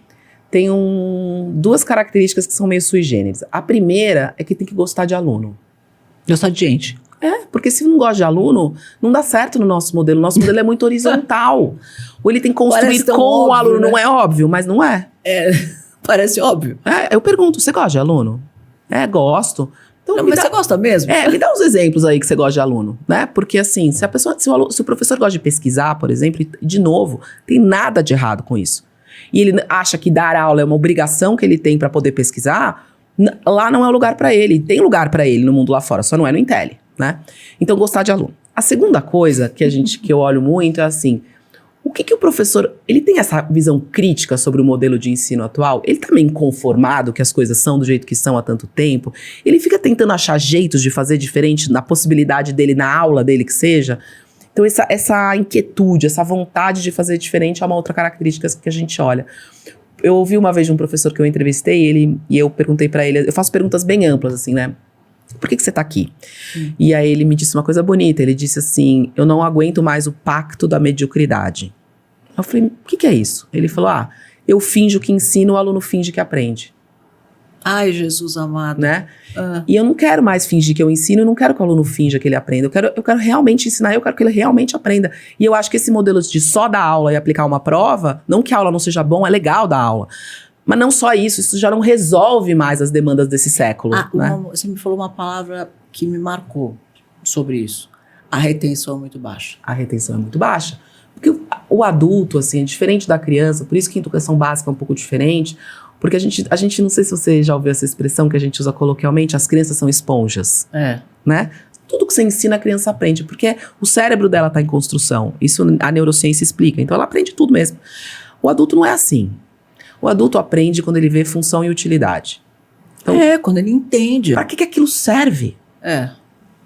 tenham duas características que são meio sui generis. A primeira é que tem que gostar de aluno. Gostar de gente. Porque se não gosta de aluno, não dá certo no nosso modelo. O nosso modelo é muito horizontal. Ou ele tem que construir com óbvio, o aluno. Né? Não é óbvio, mas não é. Parece óbvio. Eu pergunto, você gosta de aluno? Gosto. Então, não, mas você gosta mesmo? Me dá uns exemplos aí que você gosta de aluno, né? Porque assim, se o professor gosta de pesquisar, por exemplo, e de novo, tem nada de errado com isso. E ele acha que dar aula é uma obrigação que ele tem para poder pesquisar, lá não é o lugar para ele. Tem lugar para ele no mundo lá fora, só não é no Intelli, né? Então, gostar de aluno. A segunda coisa que eu olho muito é assim, o que o professor, ele tem essa visão crítica sobre o modelo de ensino atual? Ele tá meio inconformado que as coisas são do jeito que são há tanto tempo? Ele fica tentando achar jeitos de fazer diferente na possibilidade dele, na aula dele que seja? Então, essa inquietude, essa vontade de fazer diferente é uma outra característica que a gente olha. Eu ouvi uma vez de um professor que eu entrevistei, e eu perguntei pra ele, eu faço perguntas bem amplas, assim, né? Por que você tá aqui? E aí ele me disse uma coisa bonita, ele disse assim, eu não aguento mais o pacto da mediocridade. Eu falei, o que é isso? Ele falou, eu finjo que ensino, o aluno finge que aprende. Ai, Jesus amado. Né? E eu não quero mais fingir que eu ensino, eu não quero que o aluno finja que ele aprenda. Eu quero realmente ensinar, eu quero que ele realmente aprenda. E eu acho que esse modelo de só dar aula e aplicar uma prova, não que a aula não seja bom, é legal dar aula. Mas não só isso já não resolve mais as demandas desse século. Né? Você me falou uma palavra que me marcou sobre isso. A retenção é muito baixa. A retenção é muito baixa. Porque o adulto, assim, é diferente da criança, por isso que a educação básica é um pouco diferente, porque a gente, não sei se você já ouviu essa expressão que a gente usa coloquialmente, as crianças são esponjas. Né? Tudo que você ensina, a criança aprende, porque o cérebro dela está em construção. Isso a neurociência explica, então ela aprende tudo mesmo. O adulto não é assim. O adulto aprende quando ele vê função e utilidade. Então, quando ele entende. Para que aquilo serve?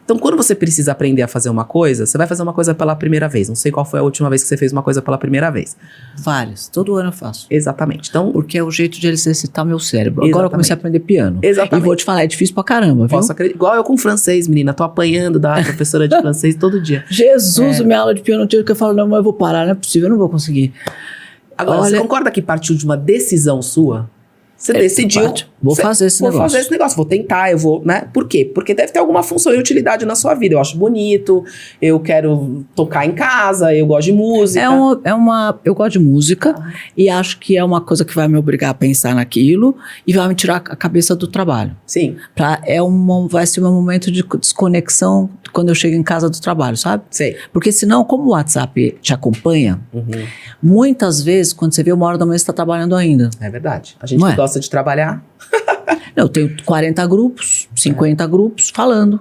Então, quando você precisa aprender a fazer uma coisa, você vai fazer uma coisa pela primeira vez. Não sei qual foi a última vez que você fez uma coisa pela primeira vez. Várias. Todo ano eu faço. Exatamente. Então, porque é o jeito de exercitar meu cérebro. Exatamente. Agora eu comecei a aprender piano. Exatamente. E vou te falar, é difícil pra caramba, viu? Posso acreditar. Igual eu com francês, menina. Tô apanhando da professora de francês todo dia. Jesus, minha aula de piano, que eu falo, não, mas eu vou parar, não é possível, eu não vou conseguir. Agora, você concorda que partiu de uma decisão sua? Você decidiu. Vou fazer esse negócio. Vou fazer esse negócio, vou tentar, eu vou, né? Por quê? Porque deve ter alguma função e utilidade na sua vida. Eu acho bonito, eu quero tocar em casa, eu gosto de música. Eu gosto de música e acho que é uma coisa que vai me obrigar a pensar naquilo e vai me tirar a cabeça do trabalho. Sim. Vai ser um momento de desconexão quando eu chego em casa do trabalho, sabe? Sei. Porque senão, como o WhatsApp te acompanha, muitas vezes, quando você vê 1h da manhã, você está trabalhando ainda. É verdade. A gente que gosta de trabalhar. Eu tenho 40 grupos, 50 grupos falando.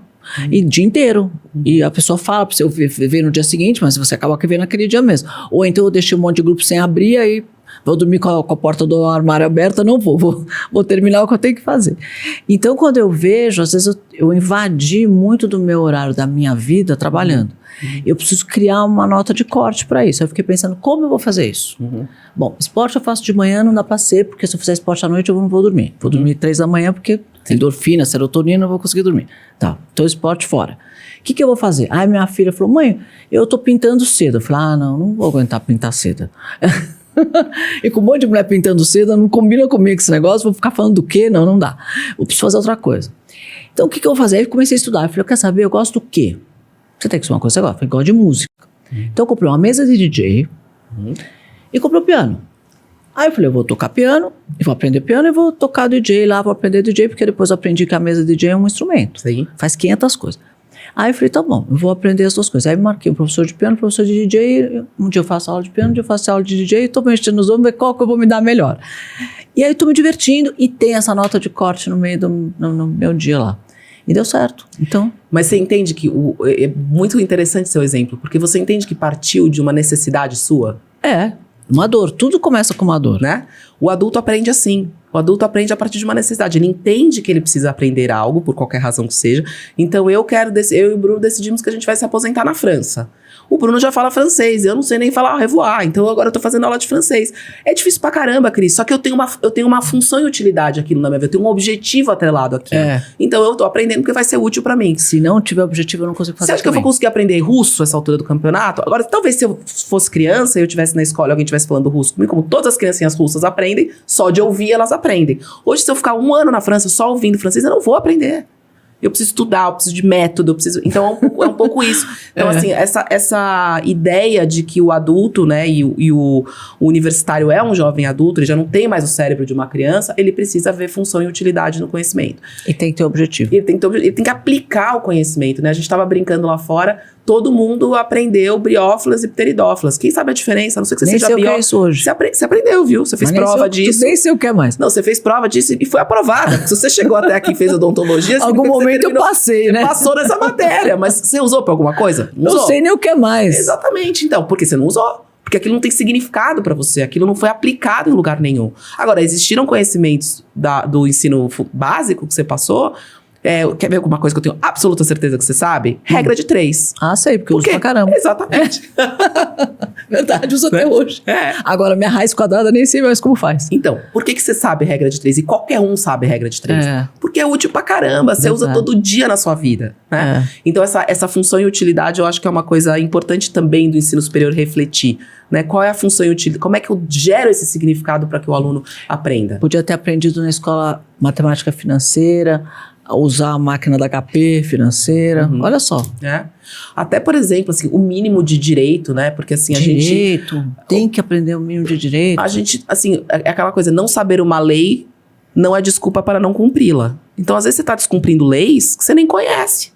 E o dia inteiro. E a pessoa fala pra você ver no dia seguinte, mas você acaba vendo naquele dia mesmo. Ou então eu deixei um monte de grupo sem abrir, aí vou dormir com a porta do armário aberta, não vou terminar o que eu tenho que fazer. Então, quando eu vejo, às vezes eu invadi muito do meu horário, da minha vida, trabalhando. Eu preciso criar uma nota de corte para isso. Eu fiquei pensando, como eu vou fazer isso? Bom, esporte eu faço de manhã, não dá para ser, porque se eu fizer esporte à noite eu não vou dormir. Vou dormir 3 da manhã, porque endorfina, serotonina, não vou conseguir dormir. Tá, então esporte fora. O que eu vou fazer? Aí minha filha falou, mãe, eu tô pintando cedo. Eu falei, não vou aguentar pintar cedo. E com um monte de mulher pintando cedo, não combina comigo esse negócio, vou ficar falando do quê? Não dá. Eu preciso fazer outra coisa. Então o que eu vou fazer? Aí eu comecei a estudar. Eu falei, quer saber, eu gosto do quê? Você tem que ser uma coisa que você gosta. Eu gosto de música. Então eu comprei uma mesa de DJ e comprei o piano. Aí eu falei, eu vou tocar piano, e vou aprender piano e vou tocar DJ lá, vou aprender DJ, porque depois eu aprendi que a mesa de DJ é um instrumento. Sim. Faz 500 coisas. Aí eu falei, tá bom, eu vou aprender as 2 coisas. Aí marquei um professor de piano, um professor de DJ, um dia eu faço aula de piano, um dia eu faço aula de DJ, tô mexendo nos ombros, ver qual que eu vou me dar melhor. E aí eu tô me divertindo e tem essa nota de corte no meio do no meu dia lá. E deu certo, então... Mas você entende que é muito interessante seu exemplo, porque você entende que partiu de uma necessidade sua? Uma dor, tudo começa com uma dor. Né? O adulto aprende assim. O adulto aprende a partir de uma necessidade. Ele entende que ele precisa aprender algo, por qualquer razão que seja. Então eu e o Bruno decidimos que a gente vai se aposentar na França. O Bruno já fala francês, eu não sei nem falar au revoir, então agora eu tô fazendo aula de francês. É difícil pra caramba, Cris, só que eu tenho uma função e utilidade aqui na minha vida, eu tenho um objetivo atrelado aqui. Então eu tô aprendendo porque vai ser útil pra mim. Se não tiver objetivo, eu não consigo fazer. Você acha que eu vou conseguir aprender russo essa altura do campeonato? Agora, talvez se eu fosse criança e eu estivesse na escola e alguém estivesse falando russo comigo, como todas as criancinhas russas aprendem, só de ouvir elas aprendem. Hoje, se eu ficar 1 ano na França só ouvindo francês, eu não vou aprender. Eu preciso estudar, eu preciso de método, eu preciso... Então, é um pouco isso. Então, assim, essa ideia de que o adulto, né, e o universitário é um jovem adulto, ele já não tem mais o cérebro de uma criança, ele precisa ver função e utilidade no conhecimento. E tem que ter objetivo. Ele tem que aplicar o conhecimento, né? A gente estava brincando lá fora, todo mundo aprendeu briófilas e pteridófilas. Quem sabe a diferença? A não sei que você seja biólogo. Nem sei o que é isso hoje. Você aprendeu, viu? Você fez prova disso. Nem sei o que é mais. Não, você fez prova disso e foi aprovada. Se você chegou até aqui e fez odontologia... Algum momento eu passei, né? Você passou nessa matéria, mas você usou pra alguma coisa? Não usou. sei nem o que é mais. Exatamente, então. Porque você não usou. Porque aquilo não tem significado pra você. Aquilo não foi aplicado em lugar nenhum. Agora, existiram conhecimentos do ensino básico que você passou... quer ver alguma coisa que eu tenho absoluta certeza que você sabe? Regra de 3. Sei, porque eu uso pra caramba. Exatamente. Verdade, uso até hoje. Agora, minha raiz quadrada nem sei mais como faz. Então, por que você sabe regra de 3? E qualquer um sabe regra de 3. Porque é útil pra caramba. Você usa todo dia na sua vida. Né? Então, essa função e utilidade, eu acho que é uma coisa importante também do ensino superior refletir. Né? Qual é a função e utilidade? Como é que eu gero esse significado para que o aluno aprenda? Podia ter aprendido na escola matemática financeira, usar a máquina da HP financeira, olha só. Até, por exemplo, assim, o mínimo de direito, né? Porque assim, tem que aprender o mínimo de direito. A gente, assim, é aquela coisa, não saber uma lei não é desculpa para não cumpri-la. Então, às vezes você está descumprindo leis que você nem conhece.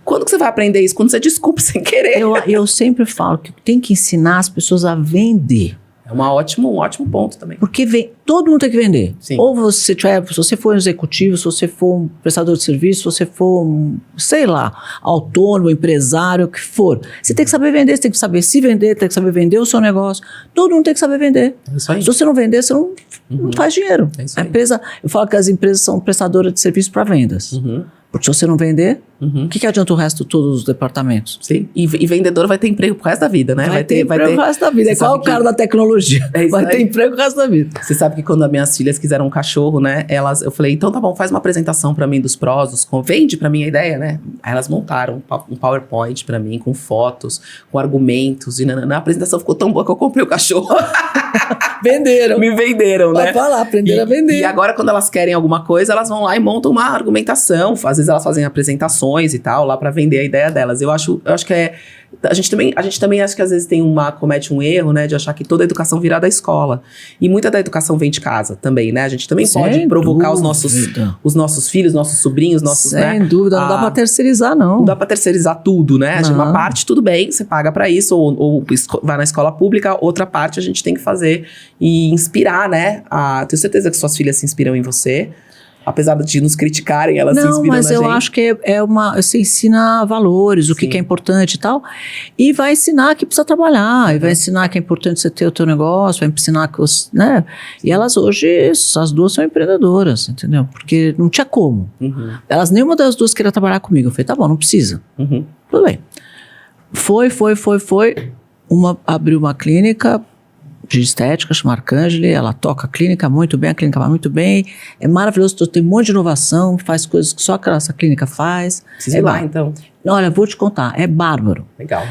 Quando que você vai aprender isso? Quando você desculpa sem querer. Eu sempre falo que tem que ensinar as pessoas a vender. É um ótimo ponto também. Porque todo mundo tem que vender. Sim. Ou se você for um executivo, se você for um prestador de serviço, se você for sei lá, autônomo, empresário, o que for. Você tem que saber vender, você tem que saber se vender, tem que saber vender o seu negócio. Todo mundo tem que saber vender. É isso aí. Se você não vender, você não faz dinheiro. É isso A aí. empresa, eu falo que as empresas são prestadoras de serviço para vendas. Porque se você não vender, o que adianta o resto de todos os departamentos? Sim. E vendedor vai ter emprego pro resto da vida, né? Vai ter emprego pro resto da vida. É igual o cara da tecnologia. Vai ter emprego pro resto da vida. Você sabe que quando as minhas filhas quiseram um cachorro, né? Eu falei, então tá bom, faz uma apresentação pra mim dos prós, vende pra mim a ideia, né? Aí elas montaram um PowerPoint pra mim, com fotos, com argumentos. E a apresentação ficou tão boa que eu comprei o cachorro. Venderam. Me venderam, né? Vai falar, aprenderam a vender. E agora, quando elas querem alguma coisa, elas vão lá e montam uma argumentação. Às vezes elas fazem apresentações e tal, lá pra vender a ideia delas. Eu acho que a gente também acha que às vezes comete um erro, né? De achar que toda a educação virá da escola. E muita da educação vem de casa também, né? A gente também pode provocar os nossos filhos, nossos sobrinhos, Sem dúvida, não dá pra terceirizar, não. Não dá pra terceirizar tudo, né? Uma parte, tudo bem, você paga pra isso, ou vai na escola pública, outra parte a gente tem que fazer e inspirar, né? Tenho certeza que suas filhas se inspiram em você. Apesar de nos criticarem, elas se inspiram na gente. Não, mas eu acho que você ensina valores, o que é importante e tal, e vai ensinar que precisa trabalhar, e vai ensinar que é importante você ter o teu negócio, vai ensinar que você, né? E elas hoje, as duas são empreendedoras, entendeu? Porque não tinha como. Nenhuma das duas queria trabalhar comigo. Eu falei, tá bom, não precisa. Tudo bem. Foi. Uma abriu uma clínica de estética, chama Arcangeli, ela toca a clínica muito bem, a clínica vai muito bem, é maravilhoso, tem um monte de inovação, faz coisas que só essa clínica faz. Precisa ir lá, então. Olha, vou te contar, é bárbaro. Legal,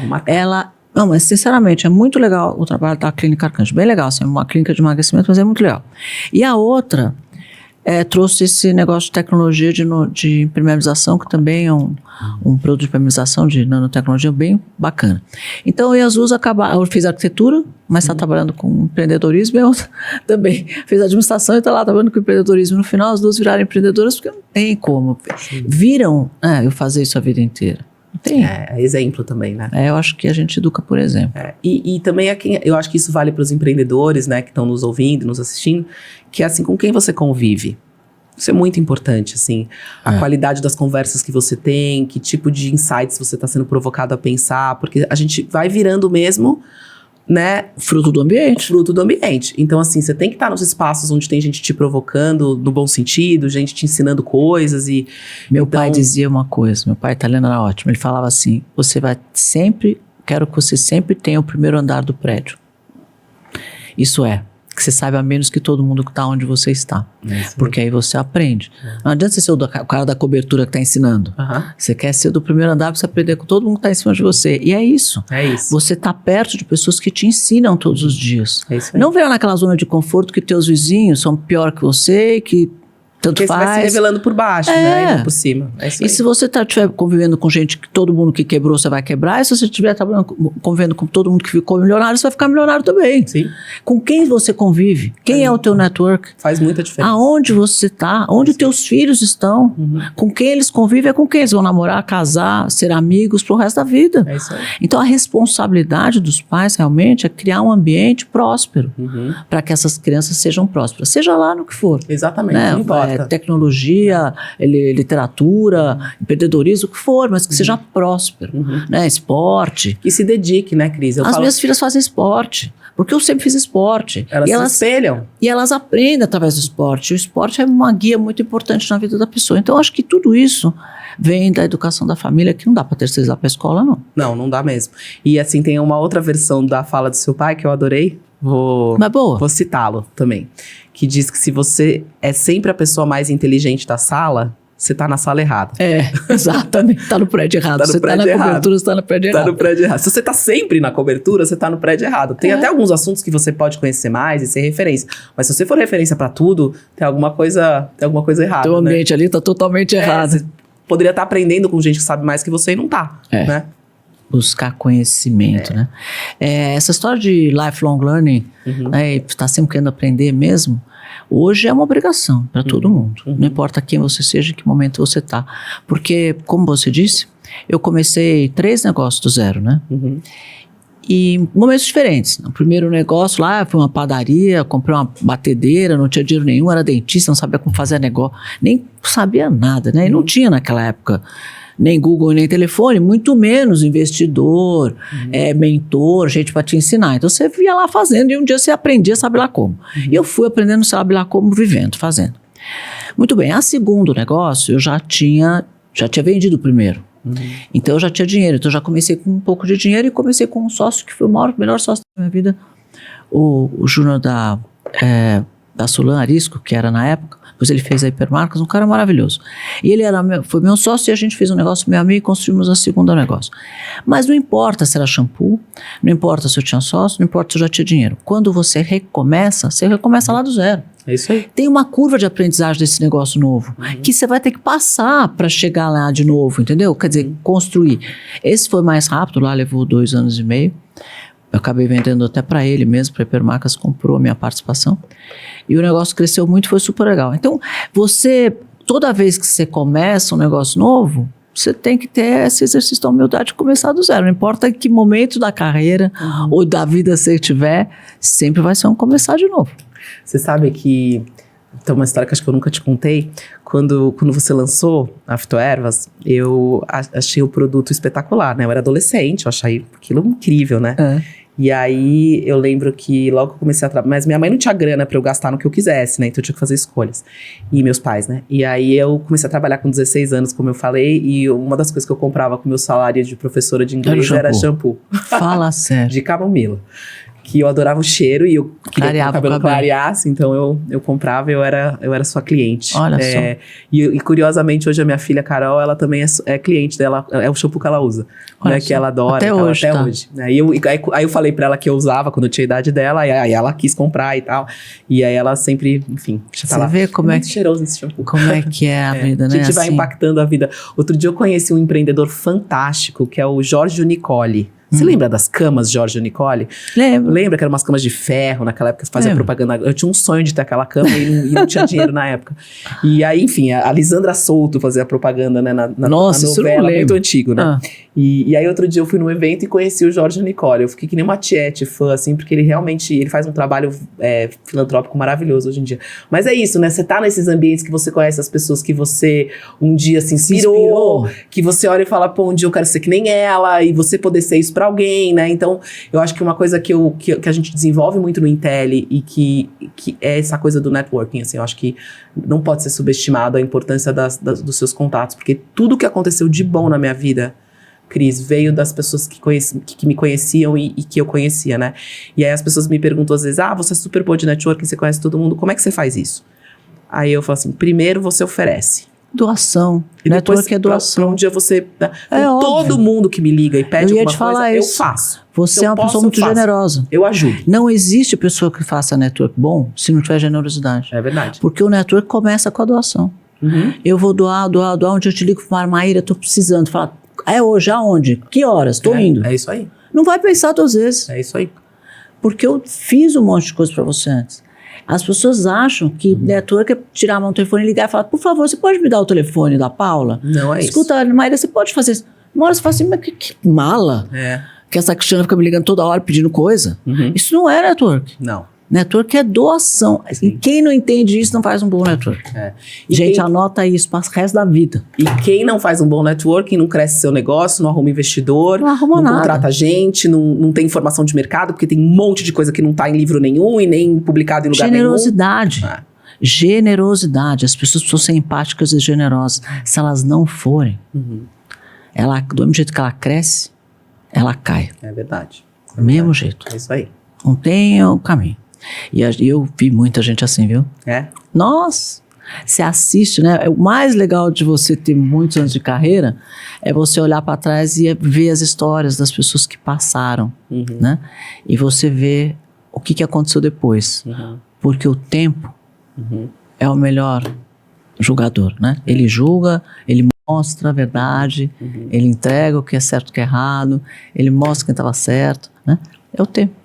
não, mas sinceramente, é muito legal o trabalho da clínica Arcangeli, bem legal, assim, é uma clínica de emagrecimento, mas é muito legal. E a outra trouxe esse negócio de tecnologia de impermeabilização, que também é um produto de impermeabilização de nanotecnologia bem bacana. Então, eu e as duas eu fiz arquitetura, mas está trabalhando com empreendedorismo, e a outra também fez administração e está lá trabalhando com empreendedorismo. No final, as duas viraram empreendedoras, porque não tem como. Viram eu fazer isso a vida inteira. Tem. É exemplo também, né? Eu acho que a gente educa por exemplo. E também eu acho que isso vale para os empreendedores, né, que estão nos ouvindo, nos assistindo, que é assim, com quem você convive. Isso é muito importante, assim. A qualidade das conversas que você tem, que tipo de insights você está sendo provocado a pensar, porque a gente vai virando mesmo, né? Fruto do ambiente. Fruto do ambiente. Então, assim, você tem que estar nos espaços onde tem gente te provocando no bom sentido, gente te ensinando coisas e... Meu pai dizia uma coisa, meu pai italiano era ótimo, ele falava assim, quero que você sempre tenha o primeiro andar do prédio. Isso que você saiba menos que todo mundo que está onde você está. Porque aí você aprende. Não adianta você ser o cara da cobertura que está ensinando. Você quer ser do primeiro andar para você aprender com todo mundo que está em cima de você. E é isso. Você está perto de pessoas que te ensinam todos os dias. Não venha naquela zona de conforto que teus vizinhos são pior que você, que tanto faz. Porque você vai se revelando por baixo, né? E não por cima. E se você estiver convivendo com gente que todo mundo que quebrou, você vai quebrar. E se você estiver convivendo com todo mundo que ficou milionário, você vai ficar milionário também. Sim. Com quem você convive? Quem é o teu network? Faz muita diferença. Aonde você está? Onde teus filhos estão? Com quem eles convivem? É com quem eles vão namorar, casar, ser amigos pro resto da vida. É isso aí. Então, a responsabilidade dos pais realmente é criar um ambiente próspero para que essas crianças sejam prósperas. Seja lá no que for. Exatamente, né? não importa. Tecnologia, literatura, empreendedorismo, o que for, mas que seja próspero, né? Esporte. Que se dedique, né, Cris? Minhas filhas fazem esporte, porque eu sempre fiz esporte. Elas se espelham. E elas aprendem através do esporte. O esporte é uma guia muito importante na vida da pessoa. Então, eu acho que tudo isso vem da educação da família, que não dá para terceirizar para a escola, não. Não dá mesmo. E assim, tem uma outra versão da fala do seu pai que eu adorei. Vou citá-lo também. Que diz que se você é sempre a pessoa mais inteligente da sala, você tá na sala errada. Exatamente. Tá no prédio errado. Você tá na cobertura, você tá no prédio errado. Tá no prédio errado. Se você tá sempre na cobertura, você tá no prédio errado. Tem até alguns assuntos que você pode conhecer mais e ser referência. Mas se você for referência pra tudo, tem alguma coisa errada. Teu ambiente ali tá totalmente errado. Você poderia estar aprendendo com gente que sabe mais que você e não tá, né? Buscar conhecimento, né? Essa história de lifelong learning, né, e tá sempre querendo aprender mesmo, hoje é uma obrigação para todo mundo. Não importa quem você seja, em que momento você tá. Porque, como você disse, eu comecei 3 negócios do zero, né? Uhum. E em momentos diferentes. No primeiro negócio lá, fui uma padaria, comprei uma batedeira, não tinha dinheiro nenhum, era dentista, não sabia como fazer negócio, nem sabia nada, né? E não tinha naquela época nem Google, nem telefone, muito menos investidor, mentor, gente para te ensinar. Então você ia lá fazendo e um dia você aprendia, sabe lá como. E eu fui aprendendo, sabe lá como, vivendo, fazendo. Muito bem, a segundo negócio eu já tinha vendido o primeiro. Então eu já tinha dinheiro, então eu já comecei com um pouco de dinheiro e comecei com um sócio que foi o melhor sócio da minha vida, o Júnior da Sulan Arisco, que era na época, depois ele fez a Hipermarcas, um cara maravilhoso. E ele foi meu sócio e a gente fez um negócio meu amigo e construímos a segunda negócio. Mas não importa se era shampoo, não importa se eu tinha sócio, não importa se eu já tinha dinheiro. Quando você recomeça lá do zero. É isso aí. Tem uma curva de aprendizagem desse negócio novo, que você vai ter que passar para chegar lá de novo, entendeu? Quer dizer, construir. Esse foi mais rápido, lá levou 2 anos e meio. Eu acabei vendendo até para ele mesmo, para a Hipermarcas, comprou a minha participação. E o negócio cresceu muito, foi super legal. Então, toda vez que você começa um negócio novo, você tem que ter esse exercício da humildade de começar do zero. Não importa em que momento da carreira ou da vida você tiver, sempre vai ser um começar de novo. Você sabe que tem uma história que acho que eu nunca te contei. Quando você lançou a Fitoervas, eu achei o produto espetacular, né? Eu era adolescente, eu achei aquilo incrível, né? E aí eu lembro que logo que eu comecei a trabalhar, mas minha mãe não tinha grana pra eu gastar no que eu quisesse, né? Então eu tinha que fazer escolhas. E meus pais, né? E aí eu comecei a trabalhar com 16 anos, como eu falei, e uma das coisas que eu comprava com meu salário de professora de inglês era shampoo. Fala sério. De camomila. Que eu adorava o cheiro e eu queria que o cabelo clareasse, então eu comprava e eu era sua cliente. Olha só. E curiosamente, hoje a minha filha Carol, ela também é cliente dela, é o shampoo que ela usa, né, que ela adora. Até hoje. Aí eu falei pra ela que eu usava quando eu tinha a idade dela, e aí ela quis comprar e tal. E aí ela sempre, enfim, já tá lá. Você vê como é que cheiroso esse shampoo. Como é que é a vida, né? A gente vai impactando a vida. Outro dia eu conheci um empreendedor fantástico, que é o Jorge Nicole. Você lembra das camas Jorge Nicole? Lembro. Lembra que eram umas camas de ferro, naquela época que fazia propaganda. Eu tinha um sonho de ter aquela cama e não tinha dinheiro na época. E aí, enfim, a Lisandra Souto fazia propaganda, né, na novela, muito antigo, né? E aí outro dia eu fui num evento e conheci o Jorge Nicole. Eu fiquei que nem uma tiete fã, assim, porque ele faz um trabalho filantrópico maravilhoso hoje em dia. Mas é isso, né? Você tá nesses ambientes que você conhece as pessoas que você um dia se inspirou, que você olha e fala, pô, um dia eu quero ser que nem ela, e você poder ser isso pra alguém, né? Então, eu acho que uma coisa que a gente desenvolve muito no Intel e que é essa coisa do networking, assim, eu acho que não pode ser subestimado a importância dos seus contatos, porque tudo que aconteceu de bom na minha vida, Cris, veio das pessoas que me conheciam e que eu conhecia, né? E aí as pessoas me perguntam às vezes, você é super boa de networking, você conhece todo mundo, como é que você faz isso? Aí eu falo assim, primeiro você oferece. Doação. Network é doação. Pra um dia você... todo mundo que me liga e pede alguma coisa, eu faço. Você é uma pessoa muito generosa. Eu ajudo. Não existe pessoa que faça network bom se não tiver generosidade. É verdade. Porque o network começa com a doação. Eu vou doar. Um dia eu te ligo para Maíra, tô precisando. Fala, é hoje, aonde? Que horas? Tô indo. É isso aí. Não vai pensar 2 vezes. É isso aí. Porque eu fiz um monte de coisa para você antes. As pessoas acham que network é tirar a mão do telefone e ligar e falar, por favor, você pode me dar o telefone da Paula? Não é isso. Escuta, Maíra, você pode fazer isso. Uma hora você fala assim, mas que mala. Que essa Cristiana fica me ligando toda hora pedindo coisa. Isso não é network. Não. Network é doação. E quem não entende isso não faz um bom network. Gente, anota isso para o resto da vida. E quem não faz um bom networking, não cresce seu negócio, não arruma investidor, não contrata gente, não tem informação de mercado, porque tem um monte de coisa que não está em livro nenhum e nem publicado em lugar Generosidade. Generosidade. As pessoas precisam ser empáticas e generosas. Se elas não forem, do mesmo jeito que ela cresce, ela cai. É verdade. Do mesmo jeito. É isso aí. Não tem o caminho. E eu vi muita gente assim, viu? Nossa, você assiste, né? O mais legal de você ter muitos anos de carreira é você olhar para trás e ver as histórias das pessoas que passaram, né? E você ver o que aconteceu depois. Porque o tempo é o melhor julgador, né? Ele julga, ele mostra a verdade, ele entrega o que é certo e o que é errado, ele mostra quem estava certo, né? É o tempo.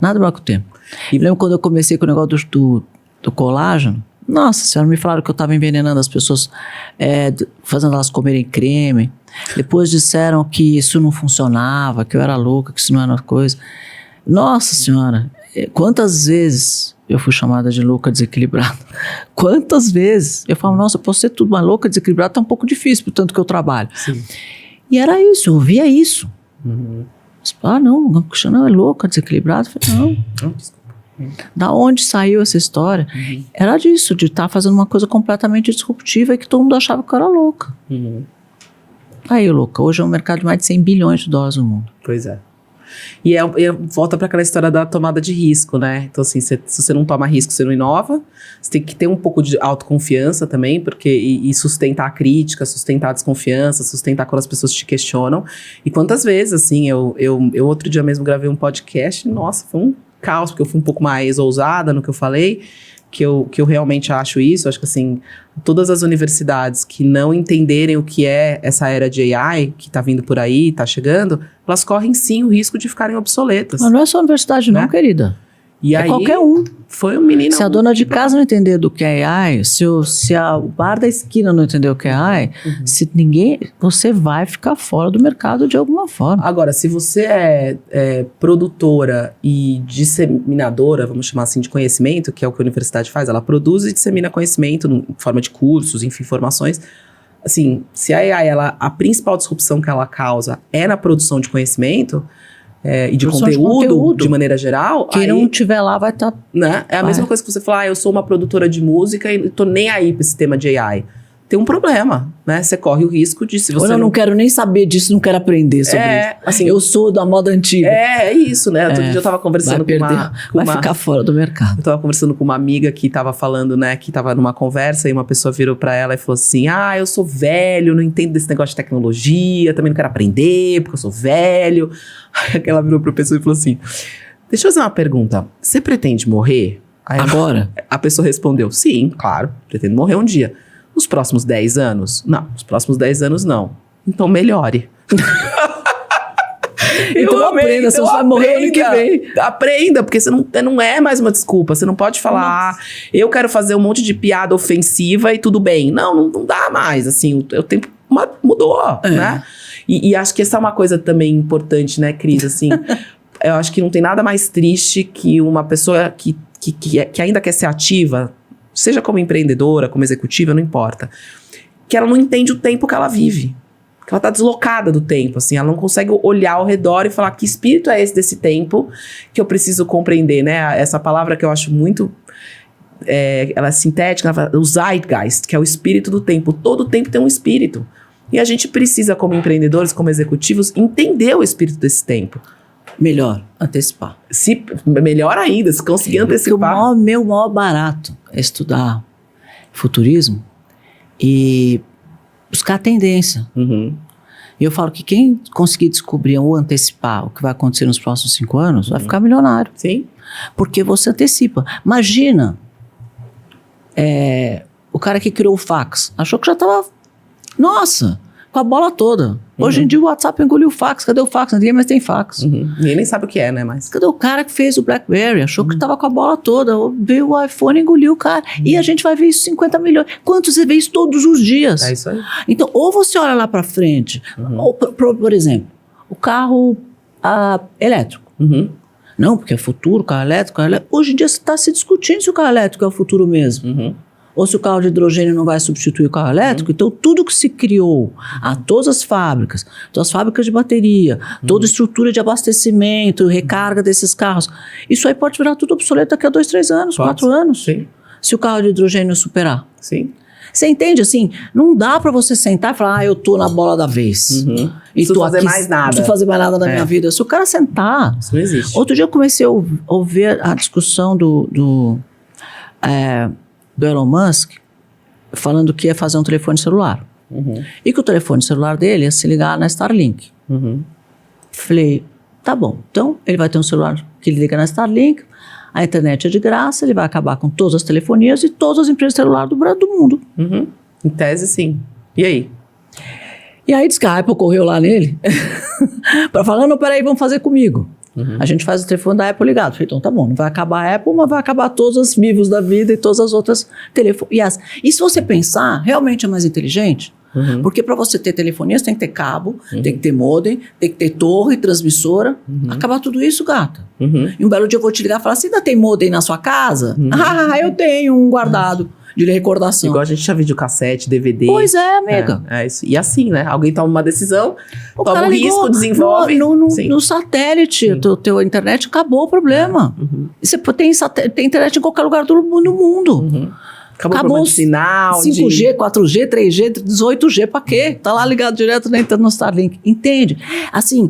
Nada melhor que o tempo. E lembro quando eu comecei com o negócio do colágeno, nossa senhora, me falaram que eu estava envenenando as pessoas, fazendo elas comerem creme. Depois disseram que isso não funcionava, que eu era louca, que isso não era uma coisa. Nossa Senhora, quantas vezes eu fui chamada de louca desequilibrada? Quantas vezes? Eu falo, nossa, eu posso ser tudo, mas louca desequilibrada tá um pouco difícil, por tanto que eu trabalho. Sim. E era isso, eu ouvia isso. Não, a Cristiana é louca, desequilibrada. Eu falei, não. Da onde saiu essa história? Era disso, de estar fazendo uma coisa completamente disruptiva e que todo mundo achava que eu era louca. Aí, louca, hoje é um mercado de mais de 100 bilhões de dólares no mundo. Pois é. E volta para aquela história da tomada de risco, né? Então, assim, se você não toma risco, você não inova. Você tem que ter um pouco de autoconfiança também, porque e sustentar a crítica, sustentar a desconfiança, sustentar quando as pessoas te questionam. E quantas vezes, assim, eu outro dia mesmo gravei um podcast, nossa, foi um caos, porque eu fui um pouco mais ousada no que eu falei, que eu realmente acho isso. Acho que, assim, todas as universidades que não entenderem o que é essa era de AI, que tá vindo por aí, tá chegando, elas correm sim o risco de ficarem obsoletas. Mas não é só a universidade não, querida. E é aí, qualquer um. Foi um menino... Se a dona de casa não entender do que é AI, se o bar da esquina não entender o que é AI, se ninguém... Você vai ficar fora do mercado de alguma forma. Agora, se você é produtora e disseminadora, vamos chamar assim, de conhecimento, que é o que a universidade faz, ela produz e dissemina conhecimento em forma de cursos, enfim, informações. Assim, se a AI, a principal disrupção que ela causa é na produção de conhecimento... e de conteúdo, de maneira geral... Quem não estiver lá vai estar... Né? É a mesma coisa que você falar, eu sou uma produtora de música e tô nem aí pra esse tema de AI. Tem um problema, né? Você corre o risco de... Se você eu não quero nem saber disso, não quero aprender sobre isso. Assim, eu sou da moda antiga. É isso, né? Outro dia eu tava conversando vai ficar fora do mercado. Eu tava conversando com uma amiga que tava falando, né? Que tava numa conversa e uma pessoa virou pra ela e falou assim, eu sou velho, não entendo desse negócio de tecnologia, também não quero aprender porque eu sou velho. Aí ela virou pra pessoa e falou assim, deixa eu fazer uma pergunta, você pretende morrer? Aí agora? A pessoa respondeu, sim, claro, pretendo morrer um dia. Nos próximos 10 anos? Não, nos próximos 10 anos não. Então melhore. Então aprenda, você vai morrer ano que vem. Aprenda, porque você não é mais uma desculpa. Você não pode falar, eu quero fazer um monte de piada ofensiva e tudo bem. Não dá mais, assim, o tempo mudou, né? E acho que essa é uma coisa também importante, né, Cris? Assim, eu acho que não tem nada mais triste que uma pessoa que ainda quer ser ativa, seja como empreendedora, como executiva, não importa, que ela não entende o tempo que ela vive. Que ela tá deslocada do tempo, assim, ela não consegue olhar ao redor e falar que espírito é esse desse tempo que eu preciso compreender, né? Essa palavra que eu acho muito... ela é sintética, ela fala, o Zeitgeist, que é o espírito do tempo. Todo tempo tem um espírito. E a gente precisa, como empreendedores, como executivos, entender o espírito desse tempo. Melhor, antecipar. Melhor ainda, se conseguir antecipar. O meu maior barato é estudar futurismo e buscar tendência. E eu falo que quem conseguir descobrir ou antecipar o que vai acontecer nos próximos 5 anos, vai ficar milionário. Sim. Porque você antecipa. Imagina, o cara que criou o fax, achou que já estava, nossa, com a bola toda. Hoje em dia o WhatsApp engoliu o fax. Cadê o fax? Ninguém mais tem fax. Ninguém nem sabe o que é, né? Mas... Cadê o cara que fez o BlackBerry? Achou que estava com a bola toda. Veio o iPhone e engoliu o cara. E a gente vai ver isso 50 milhões. Quantos você vê isso todos os dias? É isso aí. Então, ou você olha lá para frente, ou, por exemplo, o carro elétrico. Não, porque é futuro, carro elétrico. Hoje em dia você está se discutindo se o carro elétrico é o futuro mesmo. Ou se o carro de hidrogênio não vai substituir o carro elétrico. Então, tudo que se criou, todas as fábricas de bateria, toda a estrutura de abastecimento, recarga desses carros, isso aí pode virar tudo obsoleto daqui a 2, 3 anos, 4 anos. Sim. Se o carro de hidrogênio superar. Sim. Você entende, assim? Não dá pra você sentar e falar, eu tô na bola da vez. E não fazer mais nada. Não preciso fazer mais nada na minha vida. Se o cara sentar... Isso não existe. Outro dia eu comecei a ouvir a discussão do Elon Musk falando que ia fazer um telefone celular. E que o telefone celular dele ia se ligar na Starlink. Falei, tá bom. Então, ele vai ter um celular que ele liga na Starlink, a internet é de graça, ele vai acabar com todas as telefonias e todas as empresas celulares do mundo. Em tese, sim. E aí? E aí diz que a Apple correu lá nele para falar, não, peraí, vamos fazer comigo. A gente faz o telefone da Apple ligado. Falei, então tá bom, não vai acabar a Apple, mas vai acabar todos os vivos da vida e todas as outras telefones. E se você pensar, realmente é mais inteligente, Porque para você ter telefonia, você tem que ter cabo, tem que ter modem, tem que ter torre, transmissora. Acabar tudo isso, gata. E um belo dia eu vou te ligar e falar, você ainda tem modem na sua casa? Eu tenho um guardado de recordação. Igual a gente tinha videocassete, DVD. Pois é, amiga. É isso. E assim, né? Alguém toma uma decisão, toma um risco, desenvolve. No satélite, teu internet acabou o problema. Você tem internet em qualquer lugar do mundo. Acabou o sinal. 5G, 4G, 3G, 18G, pra quê? Tá lá ligado direto no Starlink. Entende? Assim,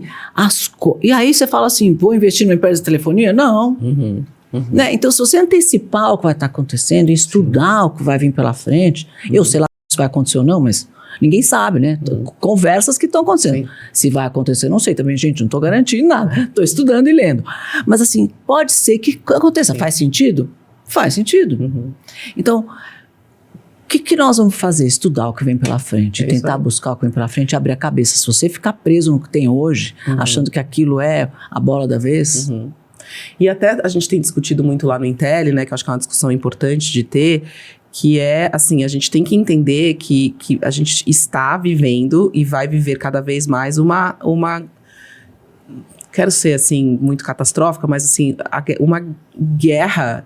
e aí você fala assim, vou investir numa empresa de telefonia? Não. Né? Então, se você antecipar o que vai estar acontecendo, estudar o que vai vir pela frente, eu sei lá se vai acontecer ou não, mas ninguém sabe, né? Conversas que estão acontecendo. Se vai acontecer, não sei também, gente, não estou garantindo nada. Estou estudando e lendo. Mas assim, pode ser que aconteça. Faz sentido? Faz sentido. Então, o que nós vamos fazer? Estudar o que vem pela frente, tentar buscar o que vem pela frente e abrir a cabeça. Se você ficar preso no que tem hoje, achando que aquilo é a bola da vez... E até a gente tem discutido muito lá no Intel, né, que eu acho que é uma discussão importante de ter, que é, assim, a gente tem que entender que a gente está vivendo e vai viver cada vez mais uma quero ser, assim, muito catastrófica, mas, assim, uma guerra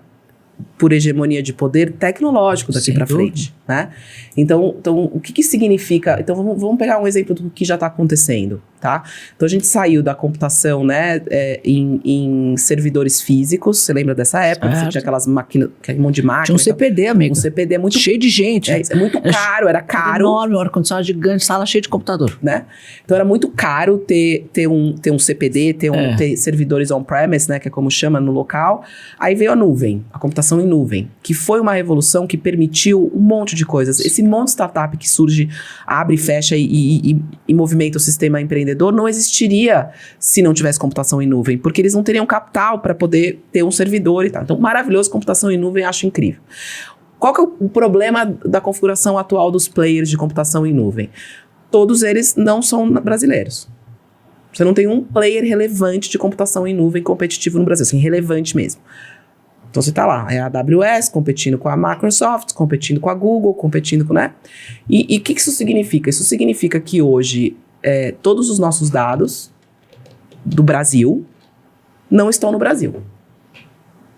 por hegemonia de poder tecnológico daqui para frente, né? Então, o que significa... Então, vamos pegar um exemplo do que já está acontecendo, tá? Então, a gente saiu da computação, né, em servidores físicos. Você lembra dessa época? Você tinha aquelas máquinas, aquele monte de máquina. Tinha um CPD, amigo. Um CPD muito... Cheio de gente. É muito caro, era caro. Enorme, um ar-condicionado gigante, sala cheia de computador. Né? Então, era muito caro ter um CPD, ter servidores on-premise, né, que é como chama no local. Aí veio a nuvem, a computação em nuvem, que foi uma revolução que permitiu um monte de coisas. Esse monte de startup que surge, abre e fecha e movimenta o sistema empreendedor não existiria se não tivesse computação em nuvem, porque eles não teriam capital para poder ter um servidor e tal. Então, maravilhoso, computação em nuvem, acho incrível. Qual que é o problema da configuração atual dos players de computação em nuvem? Todos eles não são brasileiros. Você não tem um player relevante de computação em nuvem competitivo no Brasil, assim, relevante mesmo. Então, você está lá, é a AWS competindo com a Microsoft, competindo com a Google, competindo com, né? E o que isso significa? Isso significa que hoje todos os nossos dados do Brasil não estão no Brasil.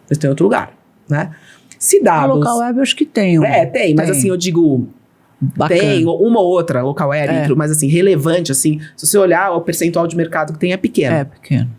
Eles estão em outro lugar, né? Se dados... A local web eu acho que tem. Tem, mas assim, eu digo... Bacana. Tem uma ou outra local web, mas assim, relevante, assim, se você olhar o percentual de mercado que tem é pequeno. É pequeno.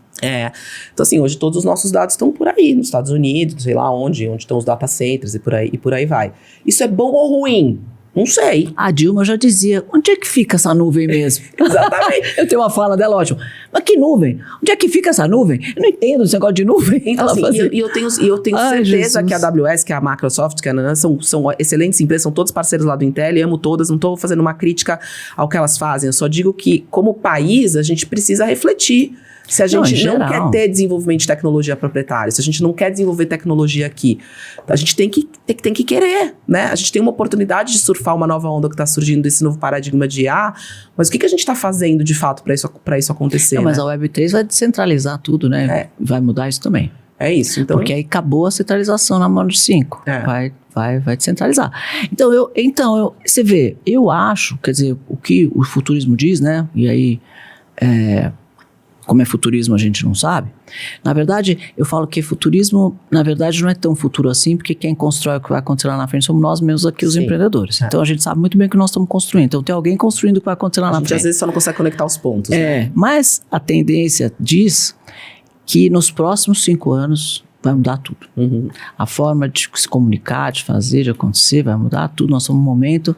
Então assim, hoje todos os nossos dados estão por aí, nos Estados Unidos, sei lá onde estão os data centers e por aí vai. Isso é bom ou ruim? Não sei. A Dilma já dizia, onde é que fica essa nuvem mesmo? Exatamente. Eu tenho uma fala dela ótima. Mas que nuvem? Onde é que fica essa nuvem? Eu não entendo esse negócio de nuvem. Então, assim, eu tenho certeza Jesus. Que a AWS, que a Microsoft, que a Nana, são excelentes empresas, são todos parceiros lá do Intel, amo todas, não estou fazendo uma crítica ao que elas fazem, eu só digo que, como país, a gente precisa refletir. Se a gente não quer ter desenvolvimento de tecnologia proprietária, se a gente não quer desenvolver tecnologia aqui, a gente tem que querer, né? A gente tem uma oportunidade de surfar uma nova onda que está surgindo desse novo paradigma de IA, mas o que a gente está fazendo de fato para isso acontecer? Mas a Web3 vai descentralizar tudo, né? Vai mudar isso também. É isso, então... Porque aí acabou a centralização na mão de 5. Vai descentralizar. Então, você vê, eu acho, quer dizer, o que o futurismo diz, né? E aí... Como é futurismo, a gente não sabe. Na verdade, eu falo que futurismo, na verdade, não é tão futuro assim, porque quem constrói o que vai acontecer lá na frente somos nós mesmos aqui, os empreendedores. Então, a gente sabe muito bem o que nós estamos construindo. Então, tem alguém construindo o que vai acontecer lá na frente. A gente, às vezes, só não consegue conectar os pontos. Né? Mas a tendência diz que nos próximos 5 anos vai mudar tudo. A forma de se comunicar, de fazer, de acontecer, vai mudar tudo. Nós estamos num momento...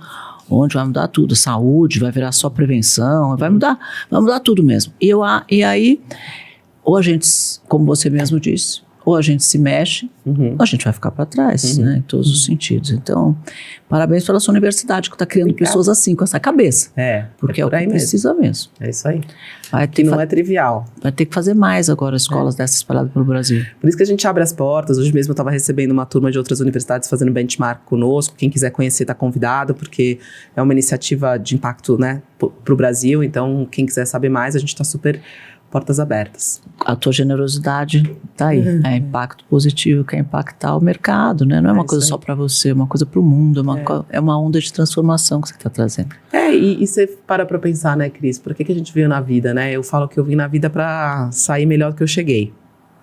onde vai mudar tudo, saúde, vai virar só prevenção, vai mudar tudo mesmo. E aí, ou a gente, como você mesmo disse, ou a gente se mexe, ou a gente vai ficar para trás, né, em todos os sentidos. Então, parabéns pela sua universidade, que está criando pessoas assim, com essa cabeça. Porque é o que precisa mesmo. É isso aí. Não é trivial. Vai ter que fazer mais agora escolas dessas espalhadas pelo Brasil. Por isso que a gente abre as portas. Hoje mesmo eu estava recebendo uma turma de outras universidades fazendo benchmark conosco. Quem quiser conhecer está convidado, porque é uma iniciativa de impacto, né, para o Brasil. Então, quem quiser saber mais, a gente está super portas abertas. A tua generosidade tá aí. É impacto positivo, quer impactar o mercado, né? Não é uma coisa só para você, é uma coisa para o mundo, é uma onda de transformação que você está trazendo. E você para pensar, né, Cris? Por que a gente veio na vida, né? Eu falo que eu vim na vida para sair melhor do que eu cheguei.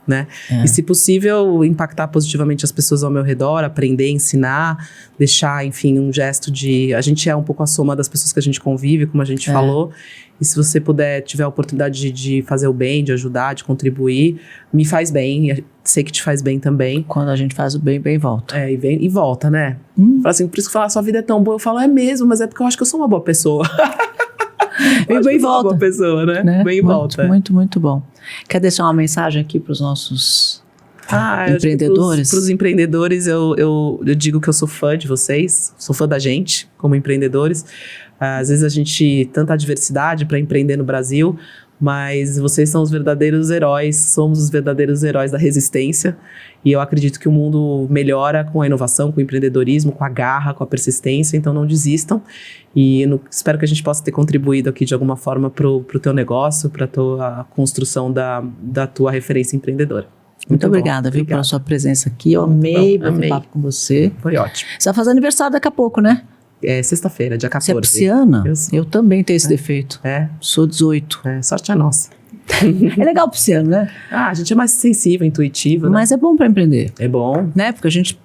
Né? E se possível impactar positivamente as pessoas ao meu redor, aprender, ensinar, deixar, enfim, um gesto de... A gente é um pouco a soma das pessoas que a gente convive, como a gente falou, e se você tiver a oportunidade de fazer o bem, de ajudar, de contribuir, me faz bem, e sei que te faz bem também. Quando a gente faz o bem, bem volta. E volta, né? Fala assim, por isso que falar, sua vida é tão boa, eu falo, é mesmo, mas é porque eu acho que eu sou uma boa pessoa. E bem volta. Uma pessoa, né? Bem volta. Muito, muito bom. Quer deixar uma mensagem aqui para os nossos empreendedores? Para os empreendedores, eu digo que eu sou fã de vocês, sou fã da gente, como empreendedores. Às vezes a gente, tanta adversidade para empreender no Brasil, mas vocês são os verdadeiros heróis, somos os verdadeiros heróis da resistência. E eu acredito que o mundo melhora com a inovação, com o empreendedorismo, com a garra, com a persistência, então não desistam. E espero que a gente possa ter contribuído aqui de alguma forma para o teu negócio, para a construção da tua referência empreendedora. Muito obrigada, viu, pela sua presença aqui. Eu amei bater papo com você. Foi ótimo. Você vai fazer aniversário daqui a pouco, né? É sexta-feira, dia 14. Você é pisciana? Eu também tenho esse defeito. Sou 18. Sorte é nossa. É legal pisciano, né? A gente é mais sensível, intuitivo, né? Mas é bom para empreender. É bom. Né? Porque a gente...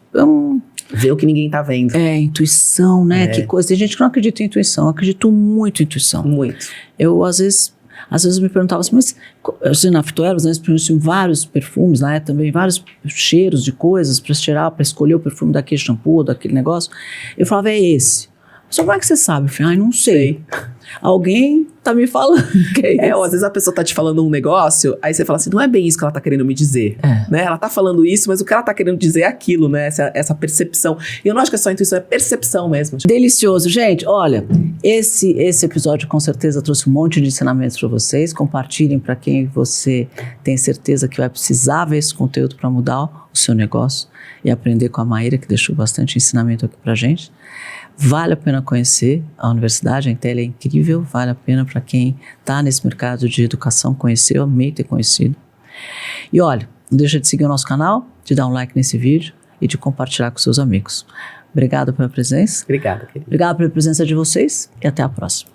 Vê o que ninguém tá vendo. Intuição, né? Que coisa. Tem gente que não acredita em intuição. Eu acredito muito em intuição. Muito. Eu, às vezes me perguntava assim, mas assim, na Fitoeros, né, eles tinham vários perfumes, né, também vários cheiros de coisas para tirar, para escolher o perfume daquele shampoo, daquele negócio. Eu falava, é esse. Só como é que você sabe? Eu falei, não sei. Alguém tá me falando que é isso. Ou às vezes a pessoa tá te falando um negócio, aí você fala assim, não é bem isso que ela tá querendo me dizer. Né? Ela tá falando isso, mas o que ela tá querendo dizer é aquilo, né? Essa percepção. E eu não acho que é só intuição, é percepção mesmo. Delicioso. Gente, olha, esse episódio com certeza trouxe um monte de ensinamentos para vocês. Compartilhem para quem você tem certeza que vai precisar ver esse conteúdo para mudar o seu negócio e aprender com a Maíra, que deixou bastante ensinamento aqui pra gente. Vale a pena conhecer a universidade, a Intel é incrível, vale a pena para quem está nesse mercado de educação conhecer, eu amei ter conhecido. E olha, não deixa de seguir o nosso canal, de dar um like nesse vídeo e de compartilhar com seus amigos. Obrigado pela presença. Obrigada, querida. Obrigado pela presença de vocês e até a próxima.